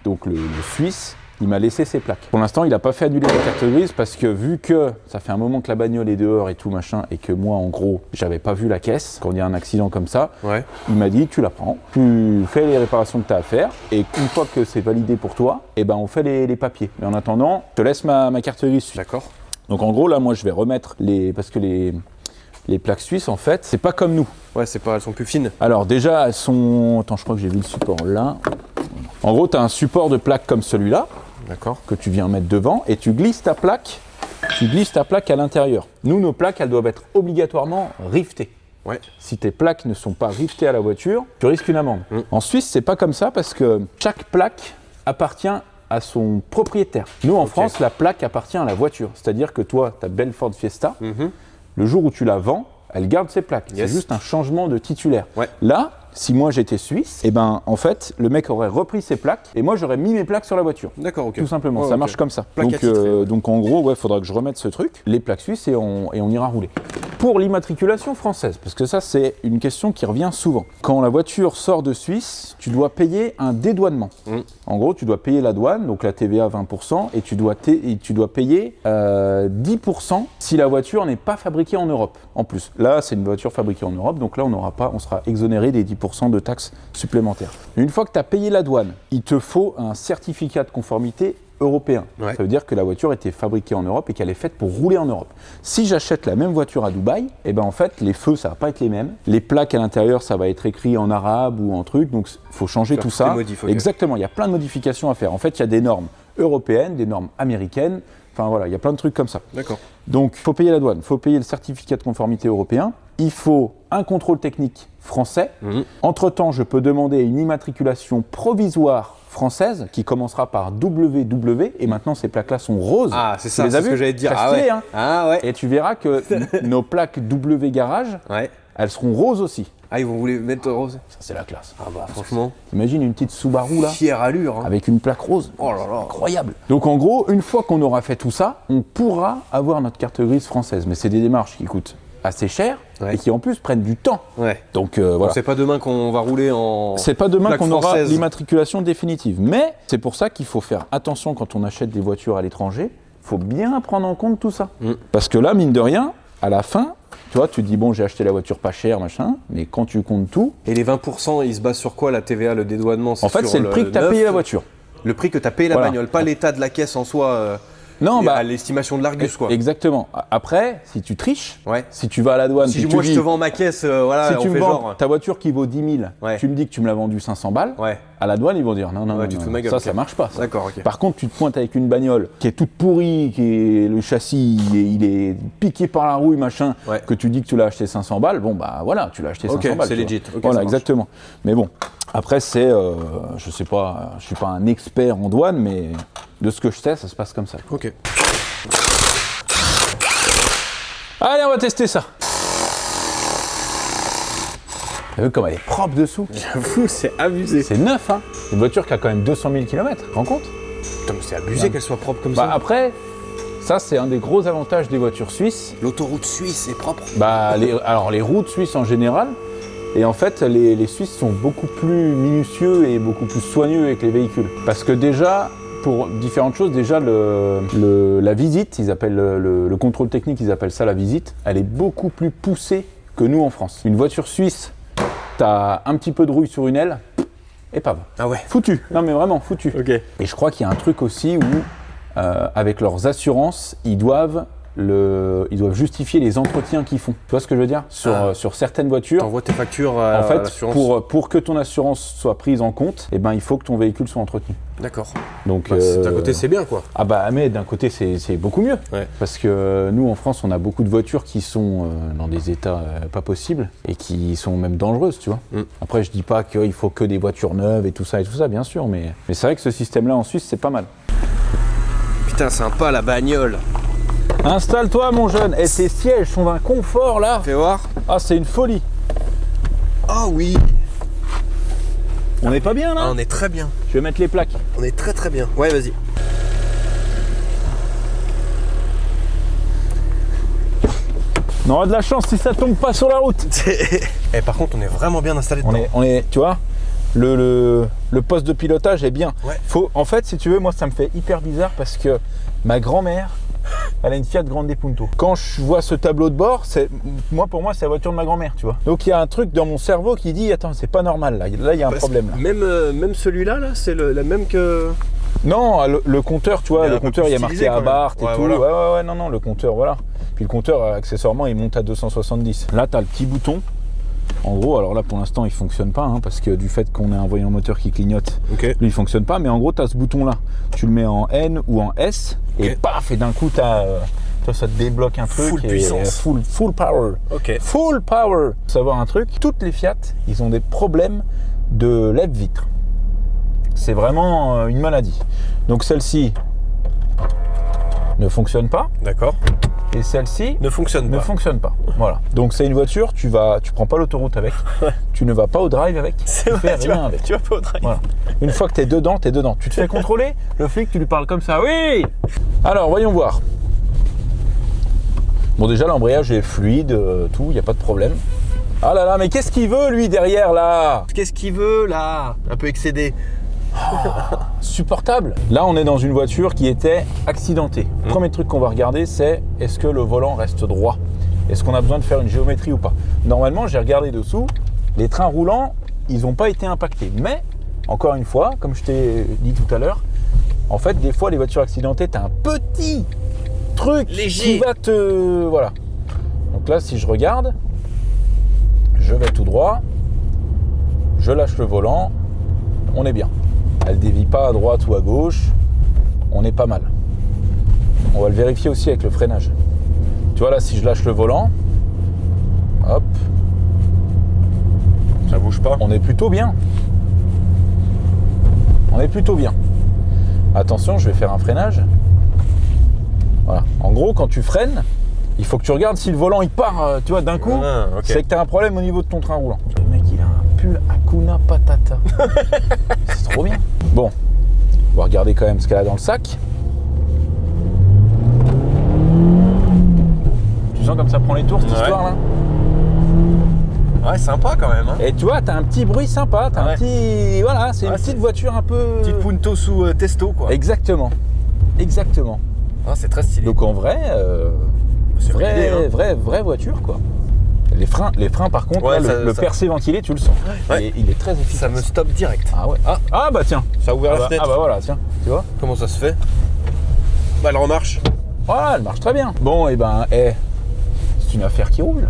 donc le Suisse, il m'a laissé ses plaques. Pour l'instant, il n'a pas fait annuler la carte grise parce que vu que ça fait un moment que la bagnole est dehors et tout machin, et que moi, en gros, j'avais pas vu la caisse, quand il y a un accident comme ça, Ouais. il m'a dit, tu la prends, tu fais les réparations que tu as à faire, et une fois que c'est validé pour toi, eh ben, on fait les papiers. Mais en attendant, je te laisse ma carte grise suisse. D'accord. Donc en gros, là, moi, je vais remettre parce que les plaques suisses, en fait, c'est pas comme nous. Ouais, elles sont plus fines. Alors déjà, elles sont... Attends, je crois que j'ai vu le support là. En gros, tu as un support de plaque comme celui-là, D'accord. que tu viens mettre devant, et tu glisses ta plaque à l'intérieur. Nous, nos plaques, elles doivent être obligatoirement rivetées. Ouais. Si tes plaques ne sont pas rivetées à la voiture, tu risques une amende. En Suisse, c'est pas comme ça parce que chaque plaque appartient à son propriétaire. Nous, en France, la plaque appartient à la voiture. C'est-à-dire que toi, ta belle Ford Fiesta, le jour où tu la vends, elle garde ses plaques. C'est juste un changement de titulaire. Ouais. Là, si moi j'étais suisse, et ben en fait, le mec aurait repris ses plaques et moi j'aurais mis mes plaques sur la voiture. D'accord, ok. Tout simplement, Ouais, ça ok. marche comme ça. Plaque Donc, attitrée, ouais. donc en gros, il faudra que je remette ce truc, les plaques suisses et on ira rouler. Pour l'immatriculation française, parce que ça c'est une question qui revient souvent. Quand la voiture sort de Suisse, tu dois payer un dédouanement. En gros, tu dois payer la douane, donc la TVA 20%, et tu dois payer 10% si la voiture n'est pas fabriquée en Europe. En plus, là c'est une voiture fabriquée en Europe, donc là on sera exonéré des 10% de taxes supplémentaires. Une fois que tu as payé la douane, il te faut un certificat de conformité européen. Ouais. Ça veut dire que la voiture était fabriquée en Europe et qu'elle est faite pour rouler en Europe. Si j'achète la même voiture à Dubaï, et ben en fait les feux ça va pas être les mêmes. Les plaques à l'intérieur ça va être écrit en arabe ou en truc, donc il faut changer tout ça. modifs, ok. Exactement, il y a plein de modifications à faire. En fait il y a des normes européennes, des normes américaines, enfin voilà, il y a plein de trucs comme ça. D'accord. Donc il faut payer la douane, il faut payer le certificat de conformité européen, il faut un contrôle technique français. Entre-temps, je peux demander une immatriculation provisoire française qui commencera par WW et maintenant ces plaques-là sont roses. Ah, c'est Tu ça, les as c'est ce vues? que j'allais te dire. Très Ah stylé, ouais. hein. Ah ouais. Et tu verras que nos plaques W Garage, Ouais. elles seront roses aussi. Ah, ils vont vous les mettre rose. Ça, c'est la classe. Ah bah franchement, Imagine une petite Subaru là, fière allure. Hein. avec une plaque rose. Oh là là. Incroyable. Donc en gros, une fois qu'on aura fait tout ça, on pourra avoir notre carte grise française. Mais c'est des démarches qui coûtent assez cher et qui en plus prennent du temps. Ouais. Donc voilà. C'est pas demain qu'on va rouler en. C'est pas demain plaque qu'on aura française. l'immatriculation définitive. Mais c'est pour ça qu'il faut faire attention quand on achète des voitures à l'étranger. Il faut bien prendre en compte tout ça. Parce que là, mine de rien, à la fin, tu vois, tu te dis bon, j'ai acheté la voiture pas chère, machin, mais quand tu comptes tout, Et les 20%, ils se basent sur quoi la TVA, le dédouanement? en fait, sur c'est le prix que tu as neuf, payé la voiture. Le prix que tu as payé la Voilà. bagnole, pas l'état de la caisse en soi. Non, à l'estimation de l'Argus, quoi. Exactement. Après, si tu triches, Ouais. si tu vas à la douane, Si puis moi tu je dis, te vends ma caisse, voilà, si on tu me fait vends genre. ta voiture qui vaut 10 000, Ouais. tu me dis que tu me l'as vendue 500 balles, Ouais. à la douane, ils vont dire non, Ouais, tu te fous de ma gueule, ça, ok. ça marche pas. Ça. D'accord, ok. Par contre, tu te pointes avec une bagnole qui est toute pourrie, le châssis, il est piqué par la rouille, machin, Ouais. que tu dis que tu l'as acheté 500 balles, bon, bah voilà, tu l'as acheté 500 Ok, balles. c'est tu vois. legit. Ok, voilà, ça marche. exactement. Mais bon, après, c'est, je sais pas, je suis pas un expert en douane, mais de ce que je sais, ça se passe comme ça. Ok. Allez, on va tester ça. T'as vu comme elle est propre dessous? J'avoue, c'est abusé. C'est neuf, hein. Une voiture qui a quand même 200 000 km, tu te rends compte? Putain, mais c'est abusé qu'elle soit propre comme Bah ça. après, ça c'est un des gros avantages des voitures suisses. L'autoroute suisse est propre. Bah, alors les routes suisses en général, et en fait les Suisses sont beaucoup plus minutieux et beaucoup plus soigneux avec les véhicules. Parce que déjà, pour différentes choses, déjà la visite, ils appellent le contrôle technique, ils appellent ça la visite, elle est beaucoup plus poussée que nous en France. Une voiture suisse, t'as un petit peu de rouille sur une aile, épave. Ah ouais. Foutu, non mais vraiment foutu. Ok. Et je crois qu'il y a un truc aussi où, avec leurs assurances, ils doivent justifier les entretiens qu'ils font. Tu vois ce que je veux dire? Sur certaines voitures, T'envoies tes factures à en fait, l'assurance. pour que ton assurance soit prise en compte, eh ben, il faut que ton véhicule soit entretenu. D'accord. Donc, Bah, d'un côté, c'est bien, quoi. ah bah mais d'un côté c'est beaucoup mieux. Ouais. Parce que nous en France on a beaucoup de voitures qui sont dans des états pas possibles et qui sont même dangereuses, tu vois. Après je dis pas qu'il faut que des voitures neuves et tout ça bien sûr, mais c'est vrai que ce système là en Suisse c'est pas mal. Putain, sympa la bagnole. Installe-toi mon jeune, et ces sièges sont d'un confort là. Fais voir. Ah c'est une folie. Ah oui. On n'est pas bien là? Ah, on est très bien. Je vais mettre les plaques. On est très très bien. Ouais, vas-y. On aura de la chance si ça tombe pas sur la route. Eh, par contre, on est vraiment bien installé dedans. On est, tu vois, le poste de pilotage est bien. Ouais. En fait, si tu veux, moi ça me fait hyper bizarre parce que ma grand-mère, elle a une Fiat Grande Punto. Quand je vois ce tableau de bord, pour moi, c'est la voiture de ma grand-mère, tu vois. Donc il y a un truc dans mon cerveau qui dit, attends, c'est pas normal là. Là, il y a un problème là. Même celui-là, là, c'est la même que. Non, le compteur, tu vois, Il est le un peu compteur, plus il y a marqué stylisé, quand même. Abarth et Ouais, tout. voilà. Ouais, non, le compteur, voilà. Puis le compteur, accessoirement, il monte à 270. Là, tu as le petit bouton En gros, alors là pour l'instant il fonctionne pas hein, parce que du fait qu'on ait un voyant moteur qui clignote, Ok. lui il fonctionne pas. Mais en gros, tu as ce bouton là, tu le mets en N ou en S et Ok. paf, et d'un coup toi, ça te débloque un truc. Full et puissance. Full power. Ok. Full power. Faut savoir un truc, toutes les Fiat, ils ont des problèmes de lève-vitre. C'est vraiment une maladie. Donc celle-ci ne fonctionne pas D'accord. et celle-ci Ne fonctionne ne pas. fonctionne pas. Voilà. Donc c'est une voiture, tu prends pas l'autoroute avec, tu ne vas pas au drive avec, C'est tu fais vrai, rien avec. tu vas pas au drive. Voilà. Une fois que t'es dedans, t'es dedans. Tu te fais contrôler, le flic, tu lui parles comme ça. Oui. Alors voyons voir. Bon déjà l'embrayage est fluide, tout, y a pas de problème. Ah là là, mais qu'est-ce qu'il veut lui derrière là? Qu'est-ce qu'il veut là? Un peu excédé. Supportable. Là, on est dans une voiture qui était accidentée. Le premier truc qu'on va regarder, c'est est-ce que le volant reste droit? Est-ce qu'on a besoin de faire une géométrie ou pas? Normalement, j'ai regardé dessous, les trains roulants, ils n'ont pas été impactés. Mais, encore une fois, comme je t'ai dit tout à l'heure, en fait, des fois, les voitures accidentées, tu as un petit truc Léger. qui va te... Voilà. Donc là, si je regarde, je vais tout droit, je lâche le volant, on est bien. Elle dévie pas à droite ou à gauche, on est pas mal. On va le vérifier aussi avec le freinage. Tu vois là, si je lâche le volant, hop, Ça bouge pas. on est plutôt bien. On est plutôt bien. Attention, je vais faire un freinage. Voilà. En gros, quand tu freines, il faut que tu regardes si le volant il part, tu vois, d'un coup, Ah, ok. c'est que tu as un problème au niveau de ton train roulant. Le mec, il a un pull Hakuna Patata. C'est trop bien. Bon, on va regarder quand même ce qu'elle a dans le sac. Tu sens comme ça prend les tours cette Ouais. histoire là? Ouais, sympa quand même. Hein. Et tu vois, t'as un petit bruit sympa, t'as Ouais. un petit... Voilà, c'est une Ouais, petite c'est- voiture un peu... Petite Punto sous testo quoi. Exactement. Exactement. Ah, c'est très stylé. Donc en vrai, C'est validé, hein. vraie voiture quoi. Les freins par contre, Ouais, là, le ça- percé ventilé, tu le sens. Ouais. Et il est très efficace. Ça me stoppe direct. Ah ouais. Ah bah tiens. Ça a ouvert la fenêtre. Ah bah voilà, tiens. Tu vois? Comment ça se fait? Bah, elle remarche. Voilà, elle marche très bien. Bon, et ben, c'est une affaire qui roule.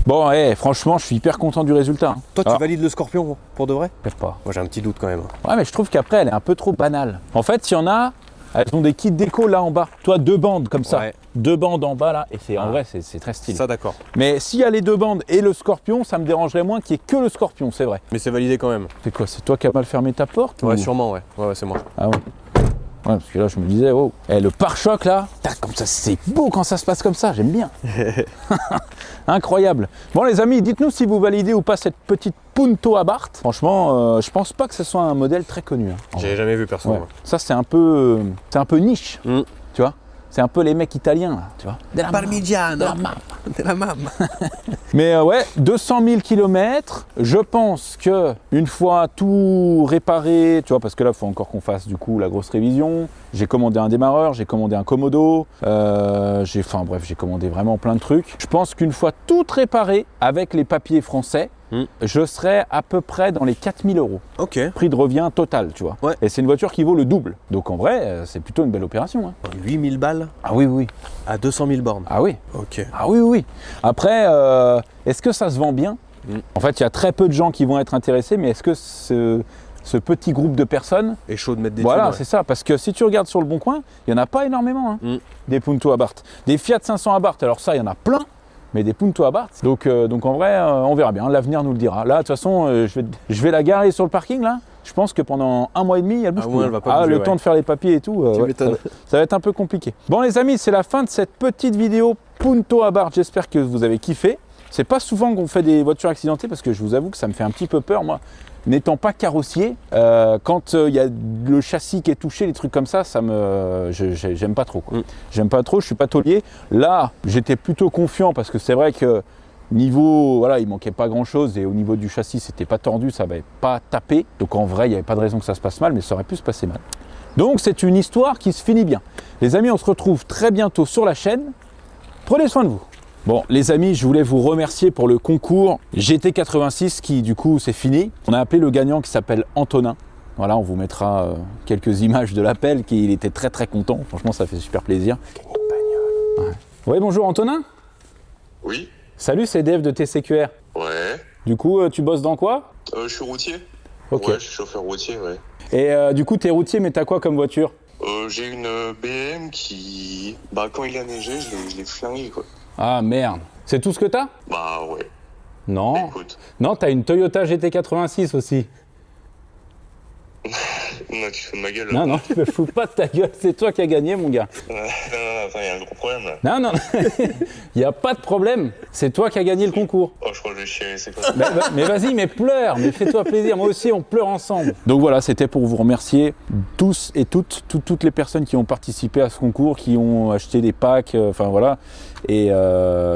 Bon, franchement, je suis hyper content du résultat. hein. Toi, tu Alors, valides le Scorpion pour de vrai? je sais pas. Moi, j'ai un petit doute quand même. Ouais, mais je trouve qu'après, elle est un peu trop banale. En fait, il y en a, elles ont des kits déco là en bas. Toi, 2 bandes comme ça. Ouais. 2 bandes en bas là. Et c'est en Ah. vrai, c'est très stylé. Ça, d'accord. Mais s'il y a les 2 bandes et le Scorpion, ça me dérangerait moins qu'il n'y ait que le Scorpion, c'est vrai. Mais c'est validé quand même. C'est quoi? C'est toi qui as mal fermé ta porte? Ouais, ou- sûrement, ouais. Ouais, c'est moi. Ah ouais. Ouais, parce que là, je me disais, wow. Le pare-choc là, tac, comme ça, c'est beau quand ça se passe comme ça, j'aime bien. Incroyable. Bon, les amis, dites-nous si vous validez ou pas cette petite Punto Abarth. Franchement, je pense pas que ce soit un modèle très connu. hein, en J'ai vrai. jamais vu personne. Ouais. moi. Ça, c'est un peu niche, Mm. tu vois. C'est un peu les mecs italiens, là, tu vois. De la Parmigiano. mamma. De la mam. Mais ouais, 200 000 km, je pense que une fois tout réparé, tu vois, parce que là, il faut encore qu'on fasse du coup la grosse révision. J'ai commandé un démarreur, j'ai commandé un commodo, j'ai commandé vraiment plein de trucs. Je pense qu'une fois tout réparé, avec les papiers français, je serai à peu près dans les 4 000 €. Ok. Prix de revient total, tu vois. Ouais. Et c'est une voiture qui vaut le double. Donc en vrai, c'est plutôt une belle opération. hein. 8000 balles Ah oui, oui. à 200 000 bornes. Ah oui. Ok. Ah oui, oui. Après, est-ce que ça se vend bien? En fait, il y a très peu de gens qui vont être intéressés, mais est-ce que ce petit groupe de personnes, Et chaud de mettre des voilà, thunes, ouais. c'est ça. Parce que si tu regardes sur le bon coin, il n'y en a pas énormément, hein, Mm. des Punto Abarth. Des Fiat 500 Abarth, alors ça, il y en a plein, mais des Punto Abarth. Donc en vrai, on verra bien. L'avenir nous le dira. Là, de toute façon, je vais la garer sur le parking, là. Je pense que pendant 1 mois et demi, elle bouge Ah plus. ouais, elle va pas bouger, le ouais. temps de faire les papiers et tout. Tu m'étonnes. Ça va être un peu compliqué. Bon les amis, c'est la fin de cette petite vidéo Punto Abarth. J'espère que vous avez kiffé. C'est pas souvent qu'on fait des voitures accidentées parce que je vous avoue que ça me fait un petit peu peur. Moi, n'étant pas carrossier, quand il y a le châssis qui est touché, les trucs comme ça, j'aime pas trop. quoi. J'aime pas trop, je suis pas taulier. Là, j'étais plutôt confiant parce que c'est vrai que niveau, voilà, il manquait pas grand chose et au niveau du châssis, c'était pas tordu, ça n'avait pas tapé. Donc en vrai, il n'y avait pas de raison que ça se passe mal, mais ça aurait pu se passer mal. Donc c'est une histoire qui se finit bien. Les amis, on se retrouve très bientôt sur la chaîne. Prenez soin de vous. Bon, les amis, je voulais vous remercier pour le concours GT86 qui, du coup, c'est fini. On a appelé le gagnant qui s'appelle Antonin. Voilà, on vous mettra quelques images de l'appel, il était très très content. Franchement, ça fait super plaisir. Ouais. Oui, bonjour Antonin. Oui, Salut, c'est Dave de TCQR. ouais. Du coup, tu bosses dans quoi? Je suis routier. Ok. Ouais, je suis chauffeur routier, ouais. Et du coup, t'es routier, mais t'as quoi comme voiture? J'ai une BM qui... Bah, quand il a neigé, je l'ai flingué, quoi. Ah merde. C'est tout ce que t'as? Bah, ouais. Non. Écoute. Non, t'as une Toyota GT86 aussi. Non, tu te fous de ma gueule. Non, non, tu me fous pas de ta gueule, c'est toi qui as gagné, mon gars. Non, attends, il y a un gros problème, là. Non, non, il n'y a pas de problème. C'est toi qui as gagné le concours. Oh, je crois que je vais chier, c'est quoi? Mais vas-y, mais pleure, mais fais-toi plaisir. Moi aussi, on pleure ensemble. Donc voilà, c'était pour vous remercier tous et toutes les personnes qui ont participé à ce concours, qui ont acheté des packs, enfin voilà. Et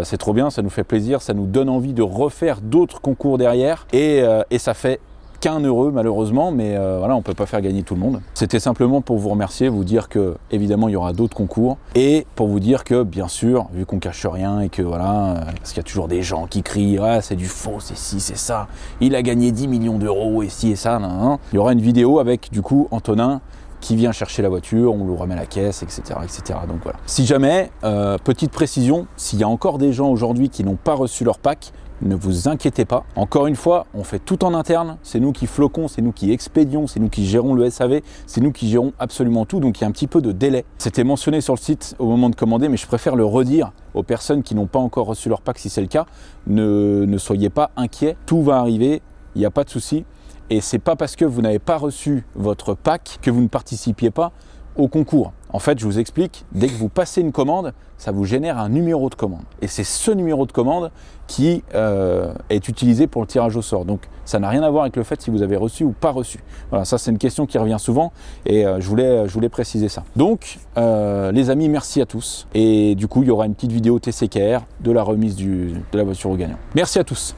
c'est trop bien, ça nous fait plaisir, ça nous donne envie de refaire d'autres concours derrière. Et ça fait qu'un heureux malheureusement, mais voilà, on peut pas faire gagner tout le monde. C'était simplement pour vous remercier, vous dire que évidemment il y aura d'autres concours, et pour vous dire que bien sûr, vu qu'on cache rien et que voilà, parce qu'il y a toujours des gens qui crient ah c'est du faux, c'est ci, c'est ça, il a gagné 10 millions d'euros et ci et ça, nan. Il y aura une vidéo avec du coup Antonin qui vient chercher la voiture, on lui remet la caisse, etc. etc. Donc voilà. Si jamais, petite précision, s'il y a encore des gens aujourd'hui qui n'ont pas reçu leur pack, ne vous inquiétez pas. Encore une fois, on fait tout en interne. C'est nous qui floquons, c'est nous qui expédions, c'est nous qui gérons le SAV, c'est nous qui gérons absolument tout. Donc il y a un petit peu de délai. C'était mentionné sur le site au moment de commander, mais je préfère le redire aux personnes qui n'ont pas encore reçu leur pack si c'est le cas. Ne soyez pas inquiets, tout va arriver, il n'y a pas de souci. Et c'est pas parce que vous n'avez pas reçu votre pack que vous ne participiez pas au concours. En fait, je vous explique, dès que vous passez une commande, ça vous génère un numéro de commande. Et c'est ce numéro de commande qui est utilisé pour le tirage au sort. Donc, ça n'a rien à voir avec le fait si vous avez reçu ou pas reçu. Voilà, ça c'est une question qui revient souvent et je voulais préciser ça. Donc, les amis, merci à tous. Et du coup, il y aura une petite vidéo TCKR de la remise de la voiture au gagnant. Merci à tous.